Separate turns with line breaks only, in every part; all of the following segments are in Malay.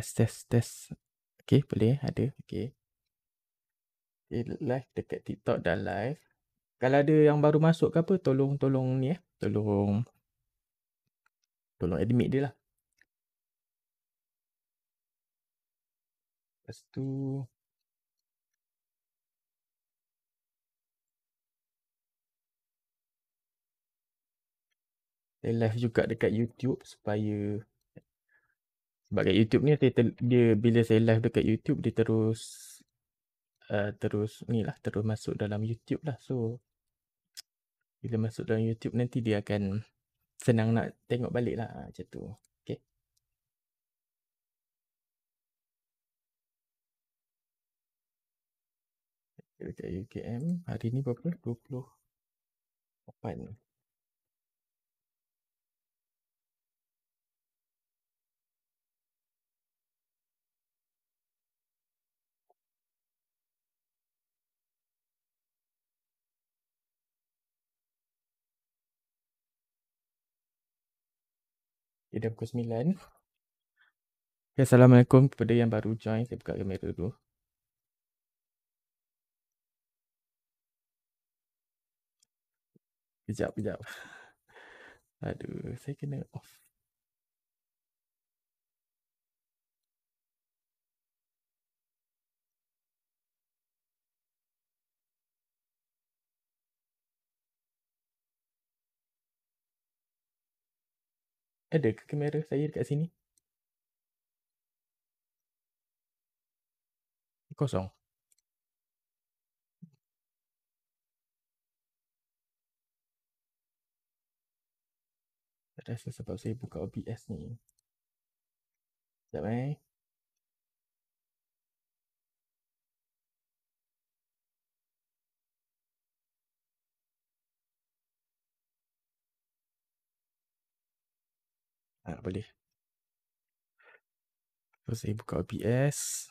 Test. Okay, boleh. Ada. Okay. Live dekat TikTok dah live. Kalau ada yang baru masuk ke apa, tolong ni Tolong admit dia lah. Lepas tu saya live juga dekat YouTube sebab kat YouTube ni dia bila saya live dekat YouTube dia terus masuk dalam YouTube lah. So bila masuk dalam YouTube nanti dia akan senang nak tengok balik lah macam tu. Okay. Dekat UKM hari ni berapa? 28. Dia dah pukul 9. Okay, Assalamualaikum kepada yang baru join. Saya buka kamera dulu. Kejap. Aduh, saya kena off. Ada ke kamera saya dekat sini? Kosong. Tak rasa sebab saya buka OBS ni. Sekejap boleh. So, saya buka OBS.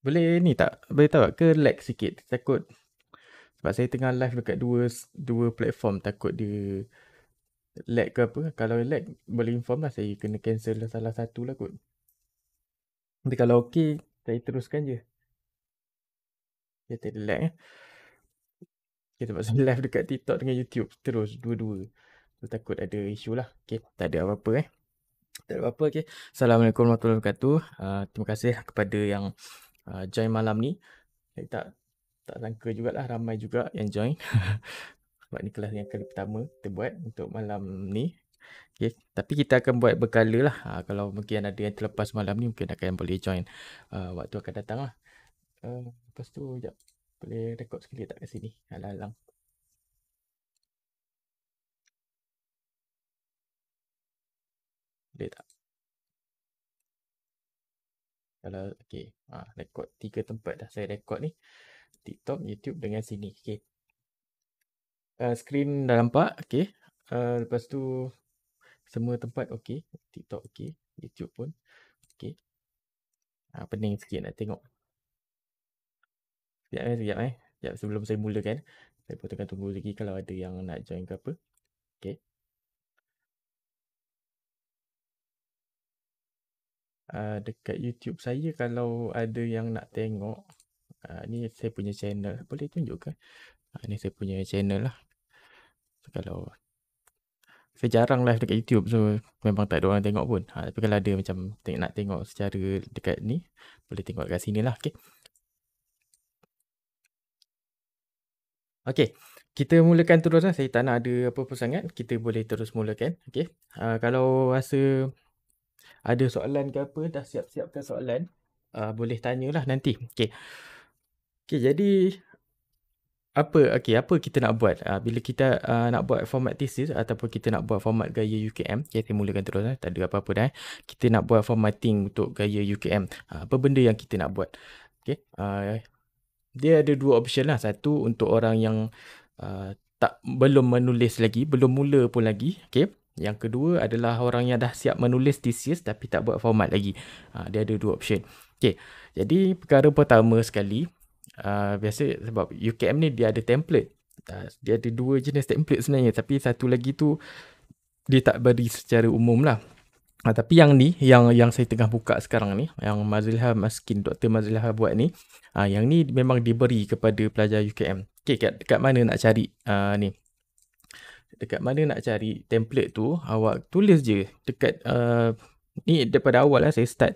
Boleh ni tak? Boleh tahu tak? Ke lag sikit? Takut. Sebab saya tengah live dekat dua platform. Takut dia lag ke apa. Kalau lag, boleh inform lah. Saya kena cancel salah satu lah kot. Tapi kalau okey, saya teruskan je. Dia tak ada lag Okay, sebab saya live dekat TikTok dengan YouTube. Terus, dua-dua. So, takut ada isu lah. Okay, tak ada apa-apa Tak ada apa-apa, okay. Assalamualaikum warahmatullahi wabarakatuh. Terima kasih kepada yang join malam ni. Saya tak sangka jugalah ramai juga yang join. Sebab ni kelas yang kali pertama kita buat untuk malam ni. Okay. Tapi kita akan buat berkala lah. Kalau mungkin ada yang terlepas malam ni, mungkin akan boleh join waktu akan datang lah. Lepas tu, sekejap. Boleh rekod sekali tak kat sini? Alang-alang. Boleh tak? Kalau, okay. Rekod 3 tempat dah saya rekod ni. TikTok, YouTube dengan sini. Okay. Screen dah nampak. Okay. Lepas tu, semua tempat okay. TikTok okay. YouTube pun okay. Pening sikit nak tengok. Sekejap sebelum saya mulakan. Saya pun tengah tunggu lagi kalau ada yang nak join ke apa. Okay. Dekat YouTube saya kalau ada yang nak tengok. Ni saya punya channel. Boleh tunjuk ke? Ni saya punya channel lah. So, kalau saya jarang live dekat YouTube, so memang tak ada orang tengok pun. Tapi kalau ada macam nak tengok secara dekat ni, boleh tengok kat sini lah. Okay. Okey, kita mulakan terus lah. Saya tak nak ada apa-apa sangat. Kita boleh terus mulakan. Okey. Kalau rasa ada soalan ke apa, dah siap-siapkan soalan, boleh tanyalah nanti. Okey. Okey, jadi apa kita nak buat? Bila kita nak buat format thesis ataupun kita nak buat format gaya UKM, okay, saya mulakan terus tak ada apa-apa dah. Kita nak buat formatting untuk gaya UKM. Apa benda yang kita nak buat? Okay. Dia ada dua option lah. Satu untuk orang yang belum menulis lagi, belum mula pun lagi. Okay. Yang kedua adalah orang yang dah siap menulis thesis tapi tak buat format lagi. Dia ada dua option. Okay. Jadi perkara pertama sekali, biasa sebab UKM ni dia ada template. Dia ada dua jenis template sebenarnya, tapi satu lagi tu dia tak beri secara umum lah. Tapi yang ni, yang saya tengah buka sekarang ni, yang Dr. Mazliha buat ni, yang ni memang diberi kepada pelajar UKM. Okay, dekat mana nak cari ni? Dekat mana nak cari template tu, awak tulis je dekat ni daripada awal lah saya start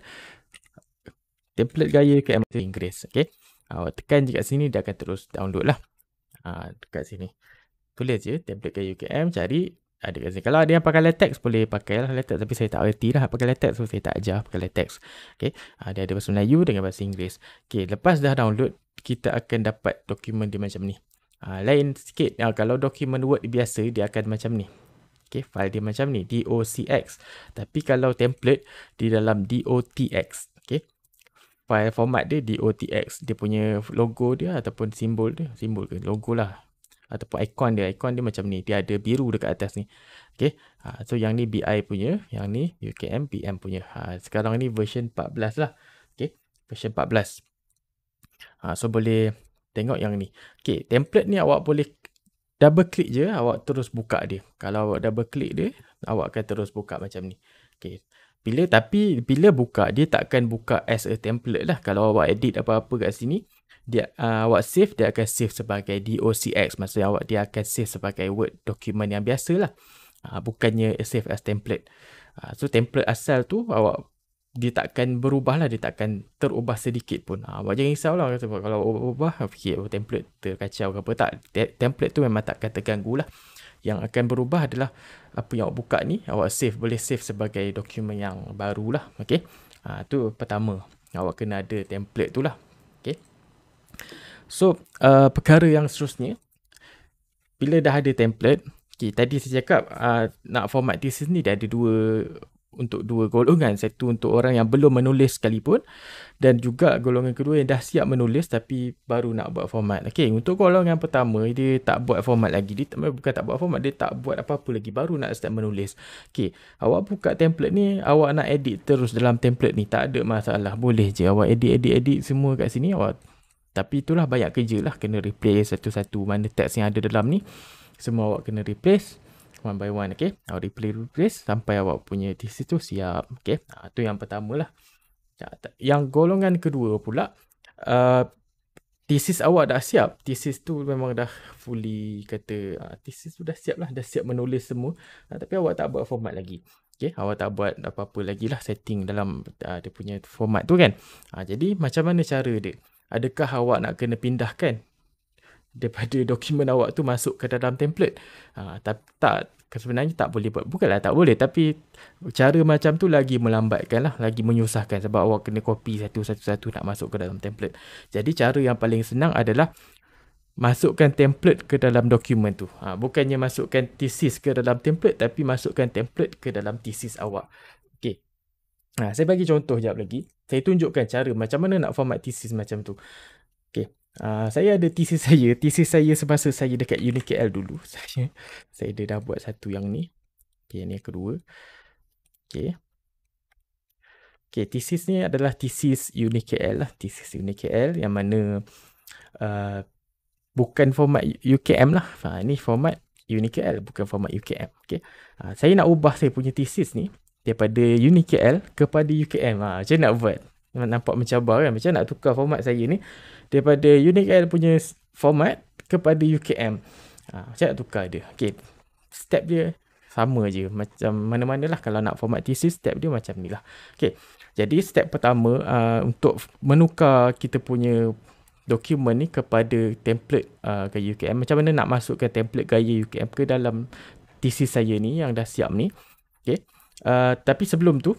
template gaya UKM Inggeris. Okay. Awak tekan je kat sini, dia akan terus download lah. Dekat sini. Tulis je template gaya UKM, cari. Ada kat sini. Kalau ada yang pakai latex, boleh pakai lah latex. Tapi saya tak erti lah pakai latex, so saya tak ajar pakai latex. Okay. Dia ada bahasa Melayu dengan bahasa Inggeris. Okay. Lepas dah download, kita akan dapat dokumen dia macam ni. Lain sikit. Kalau dokumen Word biasa, dia akan macam ni. Okay. File dia macam ni. DOCX. Tapi kalau template, di dalam DOTX. Okay. File format dia DOTX. Dia punya logo dia ataupun simbol dia. Simbol ke? Logo lah. Ataupun ikon dia. Ikon dia macam ni. Dia ada biru dekat atas ni. Okay. So yang ni BI punya. Yang ni UKM PM punya. Sekarang ni version 14 lah. Okay. Version 14. So boleh tengok yang ni. Okay. Template ni awak boleh double click je. Awak terus buka dia. Kalau awak double click dia, awak akan terus buka macam ni. Okay. Tapi bila buka, dia tak akan buka as a template lah. Kalau awak edit apa-apa kat sini, dia awak save, dia akan save sebagai DOCX. Maksudnya dia akan save sebagai Word dokumen yang biasa lah. Bukannya save as template. So template asal tu dia tak akan berubah lah. Dia tak akan terubah sedikit pun. Awak jangan risau lah. Sebab kalau ubah, fikir template terkacau ke apa. Tak. Template tu memang tak akan terganggu lah. Yang akan berubah adalah apa yang awak buka ni, awak save, boleh save sebagai dokumen yang baru lah. Okay. Tu pertama. Awak kena ada template tu lah. Okay. So, perkara yang seterusnya, bila dah ada template, okay, tadi saya cakap nak format thesis ni dia ada untuk dua golongan. Satu untuk orang yang belum menulis sekalipun, dan juga golongan kedua yang dah siap menulis tapi baru nak buat format. Okay, untuk golongan pertama, dia tak buat format lagi. Dia bukan tak buat format, dia tak buat apa-apa lagi, baru nak start menulis. Okay, awak buka template ni, awak nak edit terus dalam template ni, tak ada masalah. Boleh je awak edit semua kat sini. Tapi itulah banyak kerja lah. Kena replace satu-satu mana teks yang ada dalam ni. Semua awak kena replace one by one. Okay. Awak replace sampai awak punya thesis tu siap. Okay. Tu yang pertama lah. Yang golongan kedua pula, thesis awak dah siap. Thesis tu memang dah fully kata, thesis tu dah siap lah. Dah siap menulis semua. Tapi awak tak buat format lagi. Okay. Awak tak buat apa-apa lagi lah setting dalam dia punya format tu kan. Jadi macam mana cara dia? Adakah awak nak kena pindahkan daripada dokumen awak tu masuk ke dalam template? Tak, sebenarnya tak boleh buat. Bukanlah tak boleh, tapi cara macam tu lagi melambatkan lah, lagi menyusahkan sebab awak kena copy satu-satu nak masuk ke dalam template. Jadi cara yang paling senang adalah masukkan template ke dalam dokumen tu. Bukannya masukkan thesis ke dalam template, tapi masukkan template ke dalam thesis awak. Okay. Saya bagi contoh sekejap lagi. Saya tunjukkan cara macam mana nak format thesis macam tu. Okay. Saya ada thesis saya semasa saya dekat UniKL dulu. Saya dah buat satu yang ni. Okay, ni yang kedua. Okay. Okay, thesis ni adalah thesis UniKL lah. Thesis UniKL yang mana bukan format UKM lah. Ni format UniKL, bukan format UKM. Okay. Saya nak ubah saya punya thesis ni daripada UniKL kepada UKM. Macam nak buat? Nampak mencabar kan? Macam nak tukar format saya ni daripada UniKL punya format kepada UKM. Macam nak tukar dia? Okay. Step dia sama je. Macam mana-mana lah. Kalau nak format thesis, step dia macam ni lah. Okay. Jadi step pertama untuk menukar kita punya dokumen ni kepada template gaya UKM. Macam mana nak masukkan template gaya UKM ke dalam thesis saya ni yang dah siap ni. Okay. Tapi sebelum tu,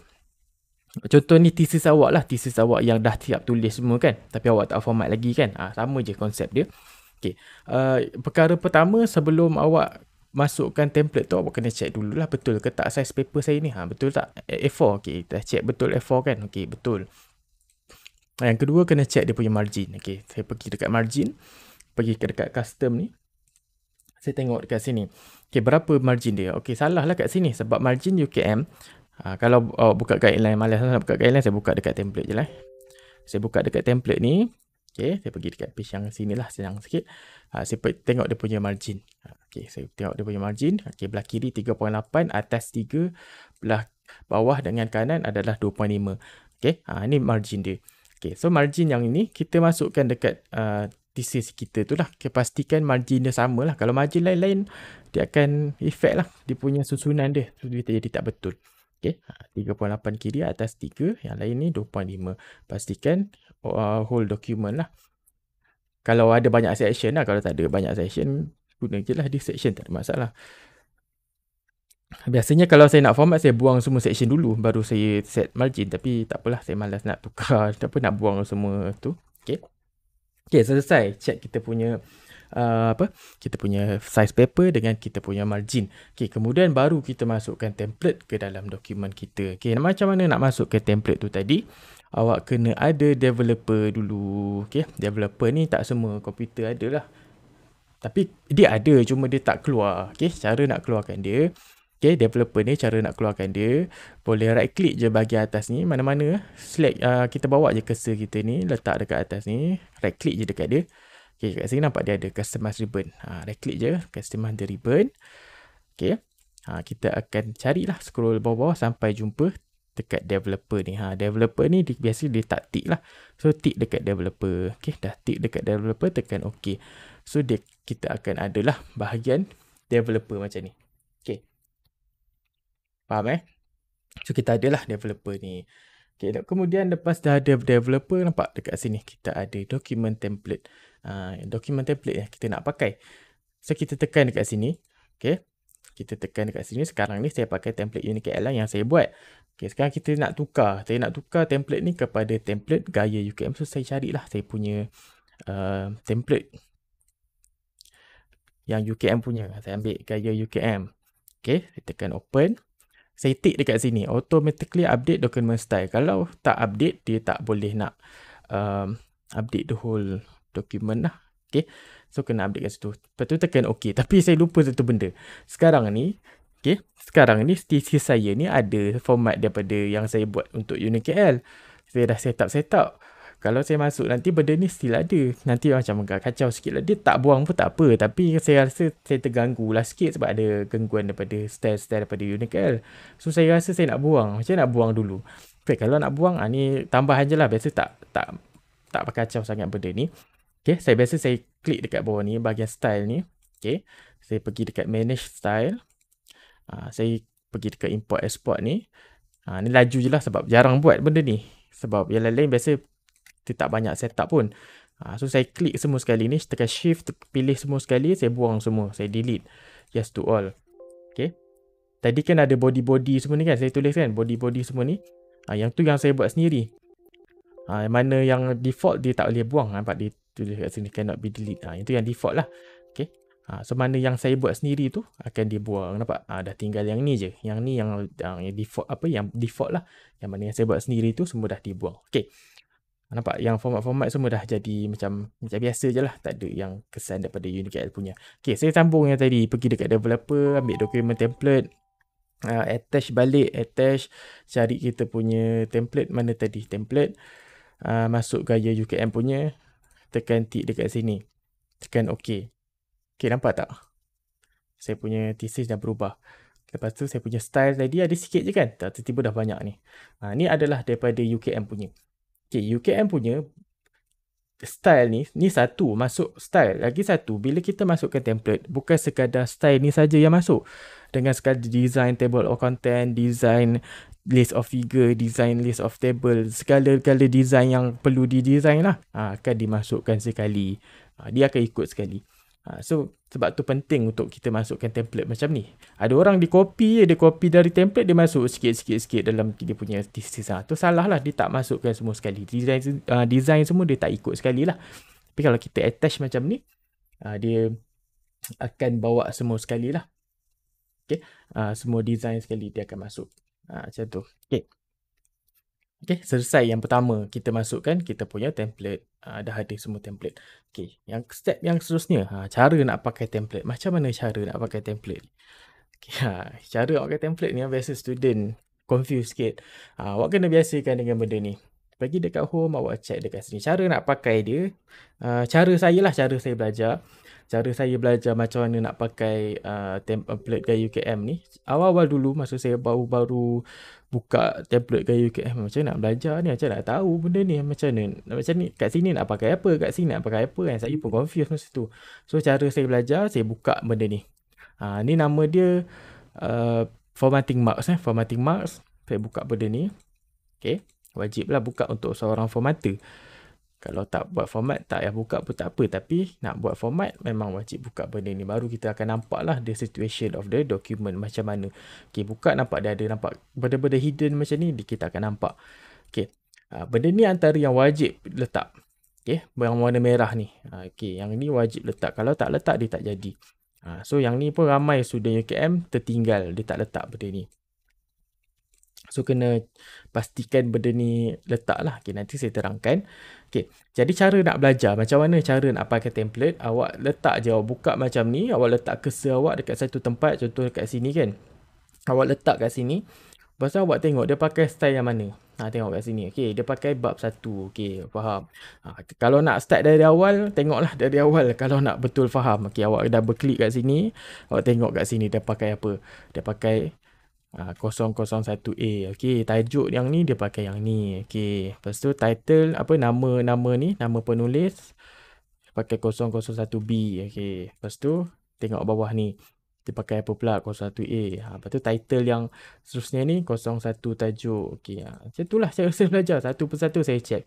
contoh ni thesis awak lah. Thesis awak yang dah siap tulis semua kan. Tapi awak tak format lagi kan. Sama je konsep dia. Okay. Perkara pertama sebelum awak masukkan template tu, awak kena check dululah betul ke tak size paper saya ni. Betul tak? A4. Okay, dah check betul A4 kan? Okay, betul. Yang kedua kena check dia punya margin. Okay, saya pergi dekat margin. Pergi ke dekat custom ni. Saya tengok dekat sini. Okay, berapa margin dia? Okay, salah lah kat sini. Sebab margin UKM, kalau buka guideline, malas nak buka guideline, saya buka dekat template je lah. Saya buka dekat template ni. Okay, saya pergi dekat page yang sini lah, senang sikit. Saya tengok dia punya margin. Okay, saya tengok dia punya margin. Okay, belah kiri 3.8, atas 3, belah bawah dengan kanan adalah 2.5. Okay, ini margin dia. Okay, so margin yang ini kita masukkan dekat thesis kita tu lah. Okay, pastikan margin dia sama lah. Kalau margin lain-lain, dia akan efek lah. Dia punya susunan dia. So, dia jadi tak betul. Okay, 3.8 kiri, atas 3. Yang lain ni 2.5. Pastikan whole document lah. Kalau ada banyak section lah. Kalau tak ada banyak section, guna je lah di section. Tak ada masalah. Biasanya kalau saya nak format, saya buang semua section dulu. Baru saya set margin. Tapi tak apalah, saya malas nak tukar. Tak apa, nak buang semua tu. Okay. Okay, selesai. Check kita punya kita punya size paper dengan kita punya margin. Okay, kemudian baru kita masukkan template ke dalam dokumen kita. Okay, macam mana nak masukkan template tu tadi? Awak kena ada developer dulu. Okay, developer ni tak semua komputer ada lah. Tapi dia ada, cuma dia tak keluar. Okay, cara nak keluarkan dia. Okay, developer ni cara nak keluarkan dia. Boleh right click je bahagian atas ni. Mana-mana. Select, kita bawa je cursor kita ni. Letak dekat atas ni. Right click je dekat dia. Okay, kat sini nampak dia ada customize ribbon. Right click je. Customize the ribbon. Okay. Kita akan carilah scroll bawah-bawah sampai jumpa dekat developer ni. Developer ni biasa dia tak tick lah. So, tick dekat developer. Okay, dah tick dekat developer, tekan OK. So, kita akan adalah bahagian developer macam ni. Okay. Faham So, kita adalah developer ni. Okay, kemudian lepas dah ada developer, nampak dekat sini kita ada document template. Document template yang kita nak pakai. So, kita tekan dekat sini. Okay. Kita tekan dekat sini. Sekarang ni saya pakai template UniKL lah yang saya buat. Okay, sekarang kita nak tukar. Saya nak tukar template ni kepada template gaya UKM. So, saya carilah saya punya template yang UKM punya. Saya ambil gaya UKM. Okay, saya tekan open. Saya tick dekat sini. Automatically update document style. Kalau tak update, dia tak boleh nak update the whole document lah. Okay. So, kena update kat situ. Lepas tu tekan OK. Tapi saya lupa satu benda. Sekarang ni, okay, sekarang ni thesis saya ni ada format daripada yang saya buat untuk UniKL. Saya dah set up. Kalau saya masuk nanti benda ni still ada. Nanti macam kacau sikit lah. Dia tak buang pun tak apa. Tapi saya rasa saya terganggu lah sikit sebab ada gangguan daripada style-style daripada UniKL. So, saya rasa saya nak buang. Macam nak buang dulu. Okay, kalau nak buang, ni tambahan je lah. Biasa tak kacau sangat benda ni. Okay, saya klik dekat bawah ni, bahagian style ni. Okay, saya pergi dekat manage style. Saya pergi dekat import export ni. Ni laju je lah sebab jarang buat benda ni. Sebab yang lain-lain biasa dia tak banyak setup pun. So, saya klik semua sekali ni. Tekan shift, pilih semua sekali. Saya buang semua. Saya delete. Yes to all. Okay. Tadi kan ada body-body semua ni kan. Saya tulis kan body-body semua ni. Yang tu yang saya buat sendiri. Mana yang default dia tak boleh buang. Nampak dia tulis kat sini cannot be delete. Itu yang default lah. Okay. So, mana yang saya buat sendiri tu akan dibuang. Nampak? Dah tinggal yang ni je. Yang ni yang default yang default lah. Yang mana yang saya buat sendiri tu semua dah dibuang. Okay. Nampak? Yang format-format semua dah jadi macam biasa je lah. Tak ada yang kesan daripada UniKL punya. Okay, saya sambung yang tadi. Pergi dekat developer, ambil dokumen template. Attach balik. Cari kita punya template. Mana tadi? Template. Masuk gaya UKM punya. Tekan tick dekat sini. Tekan OK. Okay, nampak tak? Saya punya thesis dah berubah. Lepas tu saya punya style tadi ada sikit je kan? Tiba-tiba dah banyak ni. Ni adalah daripada UKM punya. Okay, UKM punya style ni satu masuk style. Lagi satu, bila kita masukkan template, bukan sekadar style ni saja yang masuk. Dengan sekadar design table of content, design list of figure, design list of table, segala-gala design yang perlu didesign lah, akan dimasukkan sekali. Dia akan ikut sekali. So sebab tu penting untuk kita masukkan template macam ni. Ada orang dia copy dari template, dia masuk sikit dalam dia punya thesis. Tu salah lah, dia tak masukkan semua sekali. Design semua dia tak ikut sekali lah. Tapi kalau kita attach macam ni, dia akan bawa semua sekali lah. Okay. Semua design sekali dia akan masuk. Macam tu. Okay, selesai yang pertama. Kita masukkan kita punya template. Dah ada semua template. Okay, yang step yang seterusnya. Cara nak pakai template. Macam mana cara nak pakai template? Okay, cara nak pakai template ni biasa student confused sikit. Awak kena biasakan dengan benda ni. Pergi dekat home, awak check dekat sini. Cara nak pakai dia. Cara saya belajar. Cara saya belajar macam mana nak pakai template gaya UKM ni. Awal-awal dulu masa saya baru buka template gaya UKM, macam nak belajar ni, macam nak tahu benda ni macam ni, kat sini nak pakai apa, kat sini nak pakai apa kan. Saya pun confused masa tu. So cara saya belajar, saya buka benda ni. Ni nama dia formatting marks. Formatting marks. Saya buka benda ni. Okay. Wajiblah buka untuk seorang formatter. Kalau tak buat format, tak payah buka pun tak apa. Tapi nak buat format, memang wajib buka benda ni. Baru kita akan nampak lah the situation of the document macam mana. Okay, buka nampak dia ada nampak benda-benda hidden macam ni, kita akan nampak. Okay, benda ni antara yang wajib letak. Okay, yang warna merah ni. Okay, yang ni wajib letak. Kalau tak letak, dia tak jadi. So, yang ni pun ramai student UKM tertinggal. Dia tak letak benda ni. So, kena pastikan benda ni letak lah. Okay, nanti saya terangkan. Okay, jadi cara nak belajar. Macam mana cara nak pakai template. Awak letak je. Awak buka macam ni. Awak letak cursor awak dekat satu tempat. Contoh dekat sini kan. Awak letak kat sini. Lepas tu awak tengok dia pakai style yang mana. Tengok kat sini. Okay, dia pakai bab 1. Okay, faham. Kalau nak start dari awal, tengoklah dari awal. Kalau nak betul faham. Okay, awak double klik kat sini. Awak tengok kat sini dia pakai apa. Dia pakai 001A. Okey, tajuk yang ni dia pakai yang ni. Okey, lepas tu title apa nama ni, nama penulis pakai 001B. Okey, lepas tu tengok bawah ni. Dia pakai apa pula 01A. Lepas tu title yang seterusnya ni 01 tajuk. Okey, macam itulah cara saya belajar. Satu persatu saya check.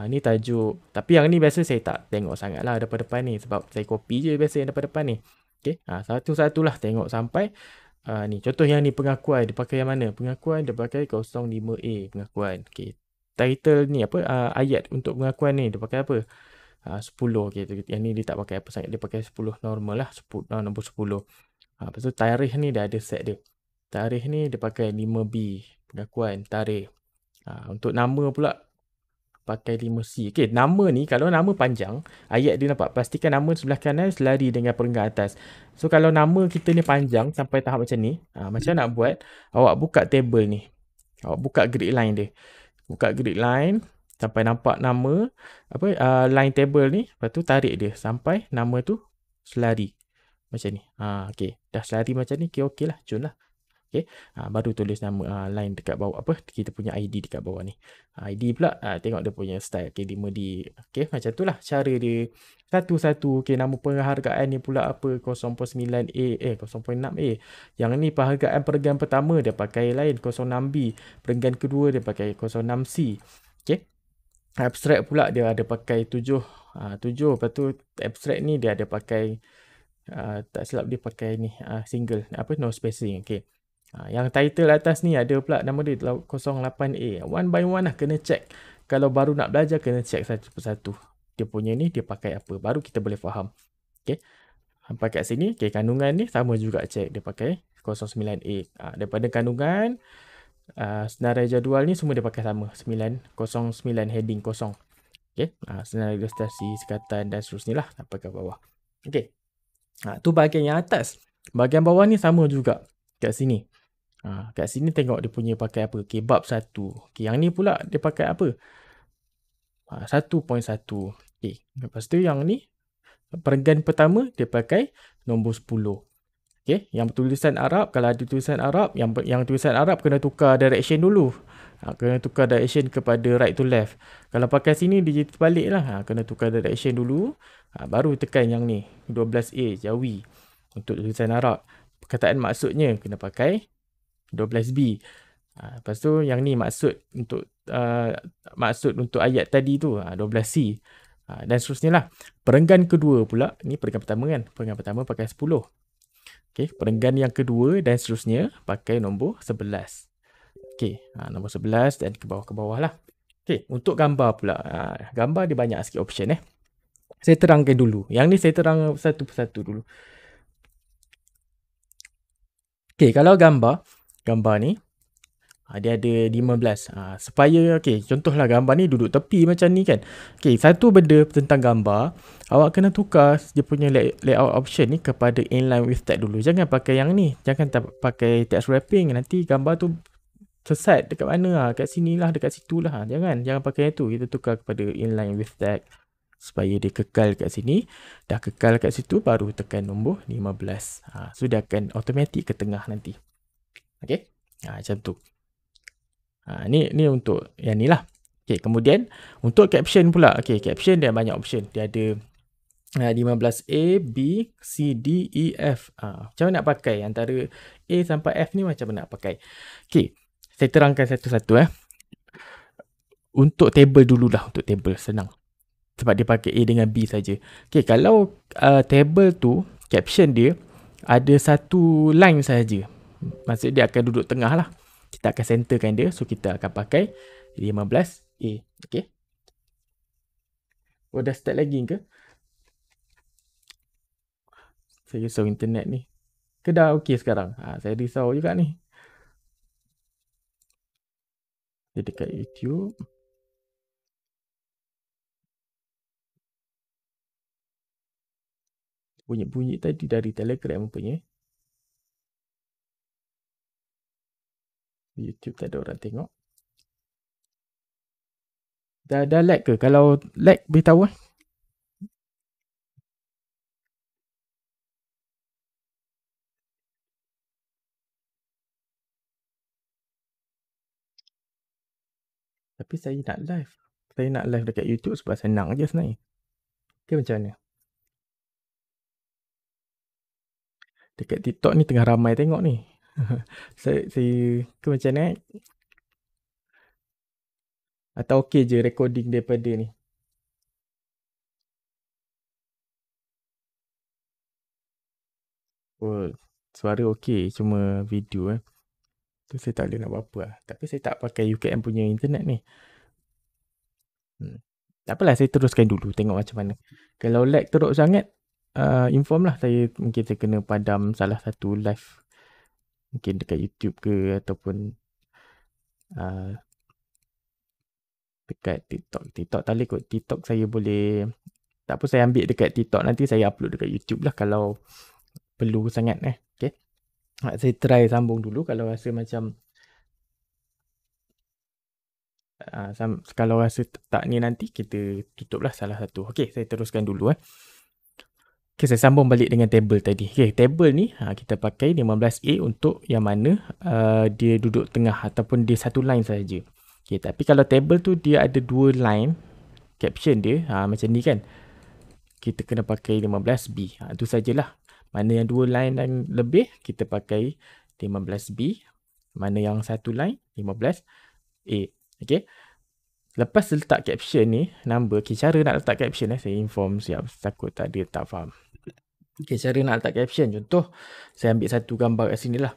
Ni tajuk. Tapi yang ni biasa saya tak tengok sangat lah depan-depan ni. Sebab saya copy je biasa yang depan-depan ni. Okey, satu-satulah tengok sampai ni contoh yang ni pengakuan, dia pakai yang mana? Pengakuan dia pakai 05A pengakuan. Okey. Title ni apa? Ayat untuk pengakuan ni dia pakai apa? 10. Okey, yang ni dia tak pakai apa sangat, dia pakai 10 normal lah, nombor 10. Lepas tu tarikh ni dia ada set dia. Tarikh ni dia pakai 5B pengakuan tarikh. Untuk nama pula pakai 5C. Okey, nama ni kalau nama panjang, ayat dia nampak. Pastikan nama sebelah kanan selari dengan perenggan atas. So kalau nama kita ni panjang sampai tahap macam ni, macam nak buat, awak buka table ni. Awak buka grid line dia. Buka grid line sampai nampak nama line table ni, lepas tu tarik dia sampai nama tu selari. Macam ni. Okey, dah selari macam ni, okey lah, cun lah. Okay. Baru tulis nama line dekat bawah kita punya ID dekat bawah ni. ID pula tengok dia punya style. Okay, 5D. Okay, macam tu lah cara dia satu-satu. Okay, nama penghargaan ni pula apa 09A 06A. Yang ni penghargaan perenggan pertama dia pakai lain 06B. Perenggan kedua dia pakai 06C. Okay. Abstract pula dia ada pakai 7. Lepas tu abstract ni dia ada pakai tak silap dia pakai ni single no spacing. Okay. Yang title atas ni ada pula nama dia 08A. One by one lah kena check. Kalau baru nak belajar kena check satu persatu. Dia punya ni dia pakai apa. Baru kita boleh faham. Okay. Sampai kat sini. Okay, kandungan ni sama juga check. Dia pakai 09A. Daripada kandungan. Senarai jadual ni semua dia pakai sama. 09 heading kosong. Okay. Senarai ilustrasi, sekatan dan seterusnya lah. Sampai ke bawah. Okay. Tu bahagian yang atas. Bahagian bawah ni sama juga. Kat sini. Kat sini tengok dia punya pakai apa. Okay, bab 1. Okay, yang ni pula dia pakai apa? 1.1. Okay, lepas tu yang ni perenggan pertama dia pakai nombor 10. Okay, yang tulisan Arab, kalau ada tulisan Arab, yang tulisan Arab kena tukar direction dulu. Kena tukar direction kepada right to left. Kalau pakai sini dia terbalik lah. Kena tukar direction dulu. Baru tekan yang ni. 12A, Jawi. Untuk tulisan Arab. Perkataan maksudnya kena pakai 12B. Lepas tu yang ni maksud untuk ayat tadi tu 12C. Dan seterusnya lah. Perenggan kedua pula, ni perenggan pertama kan. Perenggan pertama pakai 10. Okay, perenggan yang kedua dan seterusnya pakai nombor 11. Okay, nombor 11 dan ke bawah lah. Okay, untuk gambar pula. Gambar dia banyak sikit option Saya terangkan dulu. Yang ni saya terang satu persatu dulu. Okay, kalau gambar ni dia ada 15. Supaya, contohlah gambar ni duduk tepi macam ni kan. Satu benda tentang gambar, awak kena tukar dia punya layout option ni kepada inline with tag dulu. Jangan pakai yang ni. Jangan pakai text wrapping. Nanti gambar tu sesat dekat mana kat sini lah, dekat situ lah. Jangan pakai itu. Kita tukar kepada inline with tag supaya dia kekal kat sini. Dah kekal kat situ, baru tekan nombor 15. So dia akan automatik ke tengah nanti. Okay, macam tu. Ni untuk yang ni lah. Kemudian untuk caption pula. Caption dia banyak option. Dia ada 15A, B, C, D, E, F. Macam mana nak pakai? Antara A sampai F ni macam mana nak pakai? Saya terangkan satu-satu Untuk table dululah. Untuk table senang. Sebab dia pakai A dengan B saja. Kalau table tu, caption dia ada satu line saja. Maksud dia akan duduk tengah lah. Kita akan centerkan dia. So, kita akan pakai 15A. Oh, dah start lagi ke? Saya risau internet ni. Ke dah okey sekarang? Saya risau juga ni. Dia dekat YouTube. Bunyi-bunyi tadi dari Telegram punya. YouTube tak ada orang tengok. Dah lag ke? Kalau lag, beritahu Tapi saya nak live. Saya nak live dekat YouTube sebab senang je sebenarnya. Macam mana? Dekat TikTok ni tengah ramai tengok ni. saya macam mana Atau okey je recording daripada ni? Oh, suara okey, cuma video tu saya tak boleh nak buat apa lah. Tapi saya tak pakai UKM punya internet ni. Tak apalah, saya teruskan dulu tengok macam mana. Kalau lag teruk sangat, inform lah. Mungkin saya kena padam salah satu live. Mungkin dekat YouTube ke ataupun dekat TikTok. TikTok tak boleh kot. TikTok saya boleh, tak apa, saya ambil dekat TikTok, nanti saya upload dekat YouTube lah kalau perlu sangat saya try sambung dulu. Kalau rasa macam kalau rasa tak ni, nanti kita tutup lah salah satu. Saya teruskan dulu saya sambung balik dengan table tadi. Table ni kita pakai 15A untuk yang mana dia duduk tengah ataupun dia satu line saja. Tapi kalau table tu dia ada dua line caption dia macam ni kan, kita kena pakai 15B. Itu sajalah. Mana yang dua line dan lebih, kita pakai 15B. Mana yang satu line, 15A. Lepas letak caption ni, number. Cara nak letak caption saya inform siap. Takut tak faham. Cara nak letak caption. Contoh, saya ambil satu gambar kat sini lah.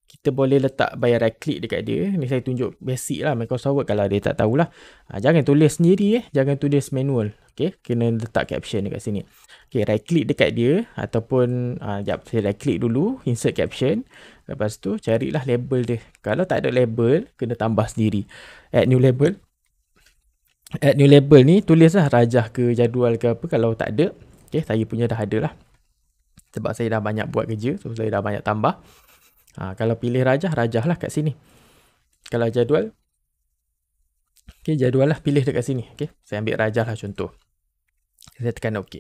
Kita boleh letak by right click dekat dia. Ni saya tunjuk basic lah Microsoft Word kalau dia tak tahulah. Jangan tulis sendiri jangan tulis manual. Kena letak caption dekat sini. Right click dekat dia ataupun saya right click dulu, insert caption. Lepas tu carilah label dia. Kalau tak ada label, kena tambah sendiri. Add new label. Add new label ni tulislah rajah ke jadual ke apa. Kalau tak ada, saya punya dah ada lah. Sebab saya dah banyak buat kerja, so saya dah banyak tambah. Kalau pilih rajah lah kat sini. Kalau jadual, jadual lah pilih dekat sini. Saya ambil rajah lah contoh. Saya tekan OK.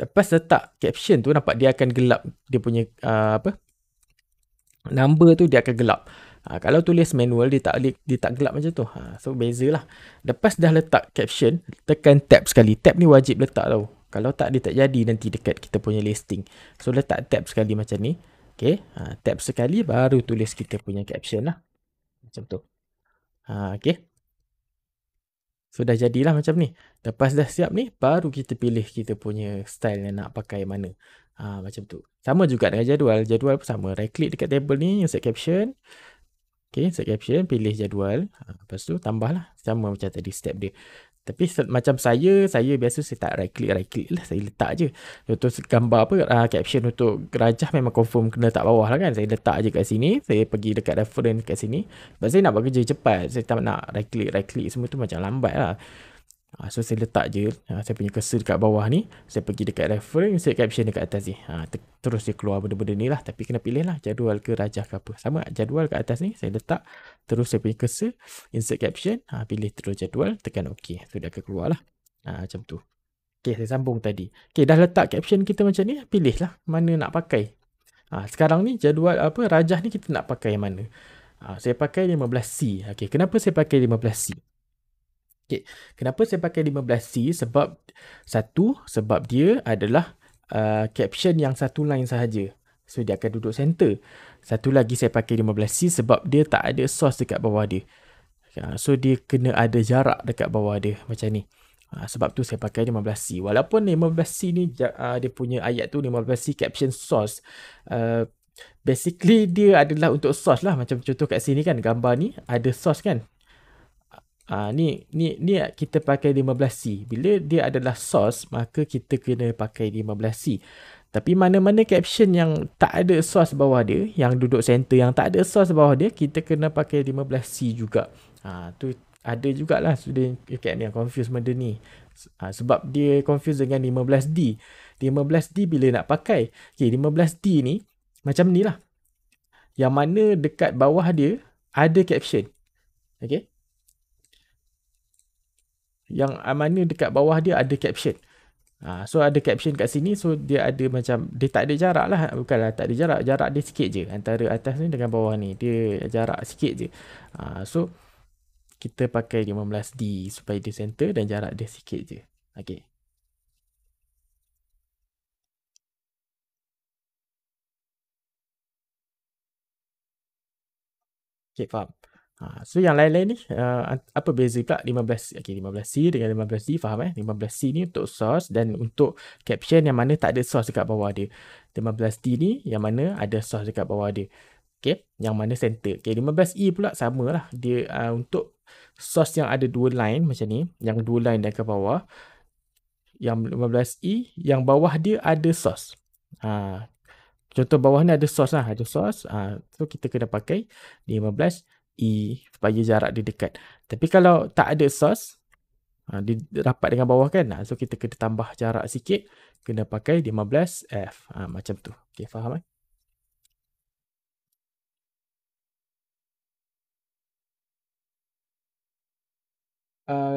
Lepas letak caption tu, nampak dia akan gelap. Dia punya number tu dia akan gelap. Kalau tulis manual, dia tak gelap macam tu. So bezalah. Lepas dah letak caption, tekan tab sekali. Tab ni wajib letak tau. Kalau tak, dia tak jadi nanti dekat kita punya listing. So letak tab sekali macam ni. Okay. Tap sekali baru tulis kita punya caption lah. Macam tu. Okay. So dah jadilah macam ni. Lepas dah siap ni, baru kita pilih kita punya style yang nak pakai mana. Macam tu. Sama juga dengan jadual. Jadual pun sama. Right click dekat table ni, insert caption. Okay, insert caption, pilih jadual. Lepas tu tambahlah. Sama macam tadi step dia. Tapi macam saya biasa saya tak right click lah. Saya letak je. Contoh gambar apa, caption untuk rajah memang confirm kena letak bawah lah kan. Saya letak je kat sini. Saya pergi dekat reference kat sini. Sebab saya nak buat kerja cepat. Saya tak nak right click semua tu macam lambat lah. So saya letak je. Saya punya cursor dekat bawah ni. Saya pergi dekat reference, insert caption dekat atas ni. Terus dia keluar benda-benda ni lah. Tapi kena pilih lah jadual ke rajah ke apa. Sama jadual kat atas ni. Saya letak. Terus saya punya cursor. Insert caption. Pilih terus jadual. Tekan OK. So dia akan keluar lah. Macam tu. Okay, saya sambung tadi. Okay, dah letak caption kita macam ni. Pilih lah mana nak pakai. Sekarang ni jadual apa rajah ni kita nak pakai yang mana. Saya pakai 15C. Okay, kenapa saya pakai 15C? Okay. Kenapa saya pakai 15C? Sebab dia adalah caption yang satu line sahaja. So dia akan duduk center. Satu lagi saya pakai 15C sebab dia tak ada source dekat bawah dia. So dia kena ada jarak dekat bawah dia macam ni. Sebab tu saya pakai 15C. Walaupun 15C ni dia punya ayat tu 15C caption source. Basically dia adalah untuk source lah. Macam contoh kat sini kan gambar ni ada source kan. Ni kita pakai 15C. Bila dia adalah source, maka kita kena pakai 15C. Tapi mana-mana caption yang tak ada source bawah dia, yang duduk center, yang tak ada source bawah dia, kita kena pakai 15C juga. Tu ada jugalah student yang confuse benda ni. Sebab dia confuse dengan 15D. 15D bila nak pakai. Okay, 15D ni macam ni lah. Yang mana dekat bawah dia ada caption. Okay. Yang mana dekat bawah dia ada caption. So ada caption kat sini. So dia ada macam, dia tak ada jarak lah. Bukanlah tak ada jarak. Jarak dia sikit je. Antara atas ni dengan bawah ni. Dia jarak sikit je. So kita pakai 15D supaya dia center dan jarak dia sikit je. Okay. Okay, faham. So yang lain-lain ni apa beza pula 15C? Okay, 15C dengan 15D faham 15C ni untuk source dan untuk caption yang mana tak ada source dekat bawah dia. 15D ni yang mana ada source dekat bawah dia. Okay, yang mana center. Okay, 15E pula sama lah. Dia untuk source yang ada dua line macam ni, yang dua line dan ke bawah. Yang 15E, yang bawah dia ada source. Contoh bawah ni ada source lah. Ada source. So kita kena pakai 15E supaya jarak dia dekat. Tapi kalau tak ada source, dia rapat dengan bawah kan. So kita kena tambah jarak sikit. Kena pakai 15F. Macam tu. Okay, faham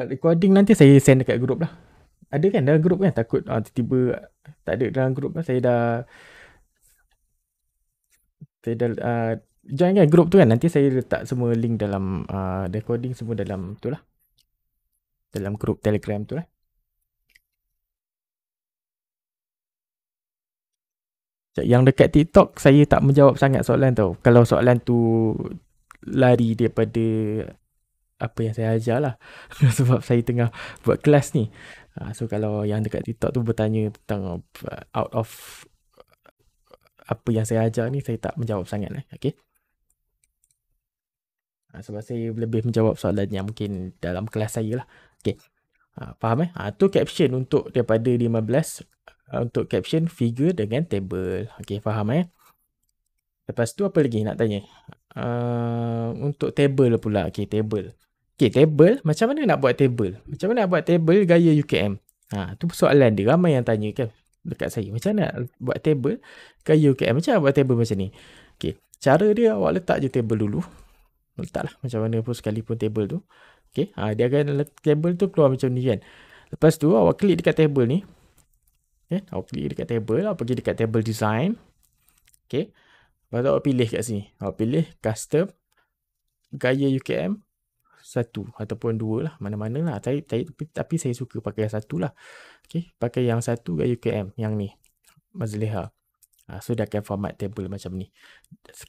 recording nanti saya send dekat group lah. Ada kan dalam group kan? Takut tiba-tiba tak ada dalam group lah. Saya dah join kan group tu kan. Nanti saya letak semua link dalam recording semua dalam tu lah. Dalam group Telegram tu lah. Yang dekat TikTok saya tak menjawab sangat soalan tau. Kalau soalan tu lari daripada apa yang saya ajar lah. Sebab saya tengah buat kelas ni. So kalau yang dekat TikTok tu bertanya tentang out of apa yang saya ajar ni, saya tak menjawab sangat lah. Okay. Sebab saya lebih menjawab soalan yang mungkin dalam kelas saya lah. Okay. Faham tu caption untuk daripada 15 untuk caption figure dengan table. Okay, faham Lepas tu apa lagi nak tanya? Untuk table pula. Okay, table. Okay, table. Macam mana nak buat table? Macam mana nak buat table gaya UKM? Tu soalan dia. Ramai yang tanya kan dekat saya. Macam mana nak buat table gaya UKM? Macam mana nak buat table macam ni? Okay, cara dia awak letak je table dulu. Letaklah macam mana pun sekalipun table tu. Okay, dia akan table tu keluar macam ni kan. Lepas tu awak klik dekat table ni. Okay, awak klik dekat table. Awak pergi dekat table design. Okay. Lepas tu awak pilih kat sini. Awak pilih custom gaya UKM 1 ataupun 2 lah. Mana-mana lah. Tapi saya suka pakai yang 1 lah. Okay. Pakai yang 1 gaya UKM. Yang ni. Mazleha. So dia akan format table macam ni.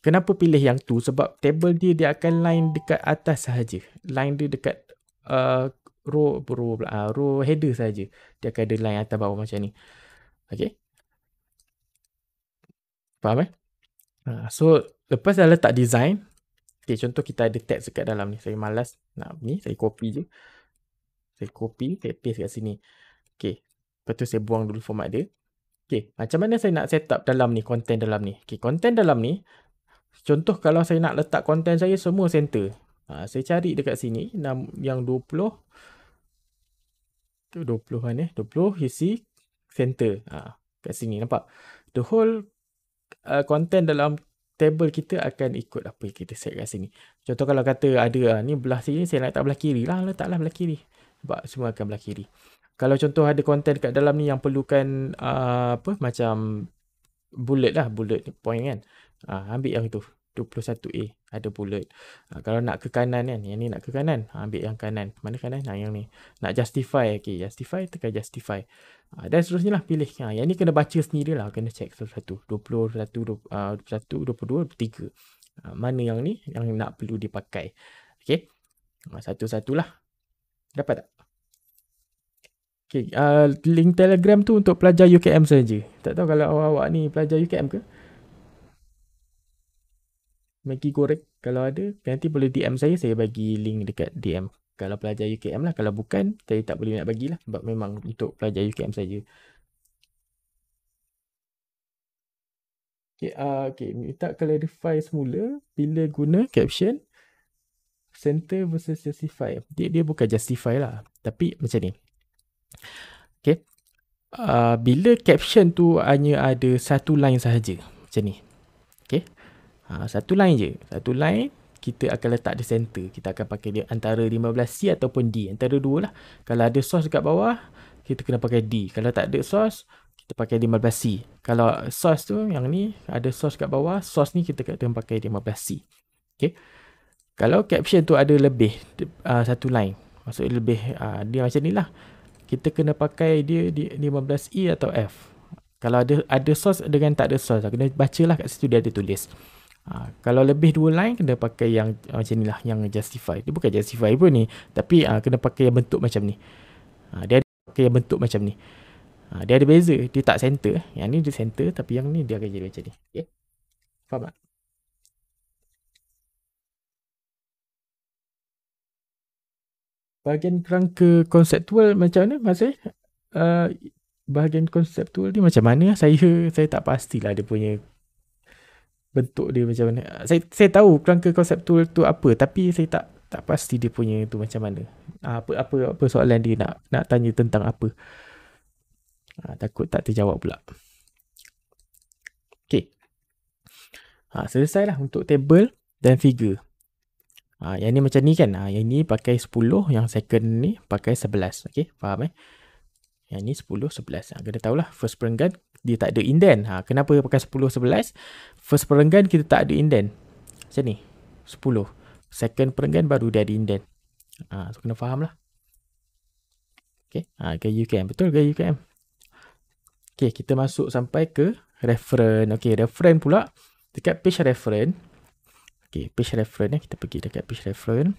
Kenapa pilih yang tu? Sebab table dia akan line dekat atas sahaja. Line dia dekat row header saja. Dia akan ada line atas bawah macam ni. Okay. Faham so lepas dah letak design, okay, contoh kita ada text dekat dalam ni. Saya malas nak ni, saya copy je. Saya copy, saya paste kat sini. Okay. Lepas tu saya buang dulu format dia. Okay, macam mana saya nak set up dalam ni, content dalam ni. Okay, content dalam ni, contoh kalau saya nak letak content saya semua center. Saya cari dekat sini, yang 20. Tu 20 kan 20 isi center. Kat sini, nampak? The whole content dalam table kita akan ikut apa yang kita set kat sini. Contoh kalau kata ada, ni belah sini, saya nak letak belah kiri lah, letaklah belah kiri. Sebab semua akan belah kiri. Kalau contoh ada content kat dalam ni yang perlukan macam bullet point kan. Ambil yang itu 21A ada bullet. Kalau nak ke kanan kan, yang ni nak ke kanan, ambil yang kanan. Mana kanan? Yang ni. Nak justify, okay, justify, tekan justify. Dan seterusnya lah pilih. Yang ni kena baca sendiri lah, kena check satu-satu. 21, 22, 23. Mana yang ni yang nak perlu dipakai. Okay. Satu-satulah. Dapat tak? Okay, link Telegram tu untuk pelajar UKM saja. Tak tahu kalau awak-awak ni pelajar UKM ke? Maggi goreng kalau ada, nanti boleh DM saya bagi link dekat DM. Kalau pelajar UKM lah, kalau bukan, saya tak boleh nak bagilah sebab memang untuk pelajar UKM saja. Okay, minta clarify semula bila guna caption center versus justify. Dia bukan justify lah, tapi macam ni. Okay. Bila caption tu hanya ada satu line sahaja. Macam ni. Okay. Satu line je. Satu line kita akan letak di center. Kita akan pakai dia antara 15C ataupun D. Antara dua lah. Kalau ada source dekat bawah, kita kena pakai D. Kalau tak ada source, kita pakai 15C. Kalau source tu, yang ni, ada source kat bawah, source ni kita kena pakai 15C. Okay. Kalau caption tu ada lebih satu line, maksudnya lebih, dia macam ni lah. Kita kena pakai dia di 15E atau F. Kalau ada source dengan tak ada source, kena bacalah kat situ dia ada tulis. Kalau lebih dua line, kena pakai yang macam ni lah, yang justify. Dia bukan justify pun ni, tapi kena pakai yang bentuk macam ni. Dia ada pakai yang bentuk macam ni. Dia ada beza, dia tak center. Yang ni dia center, tapi yang ni dia akan jadi macam ni. Okay? Faham tak? Bahagian kerangka konseptual macam mana maksudnya? Bahagian konseptual ni macam mana? Saya tak pastilah dia punya bentuk dia macam mana. Saya tahu kerangka konseptual tu apa, tapi saya tak pasti dia punya tu macam mana. Apa soalan dia nak tanya tentang apa. Takut tak terjawab pula. Okay. Selesailah untuk table dan figure. Yang ni macam ni kan. Yang ni pakai 10, yang second ni pakai 11. Okay, faham Yang ni 10, 11. Kena tahulah first perenggan dia tak ada indent. Kenapa pakai 10, 11? First perenggan kita tak ada indent. Macam ni. 10. Second perenggan baru dia ada indent. So kena faham lah. Okay. Gaya UKM. Betul gaya UKM. Okay, kita masuk sampai ke reference. Okay, reference pula. Dekat page reference. Okay, page reference kita pergi dekat page reference.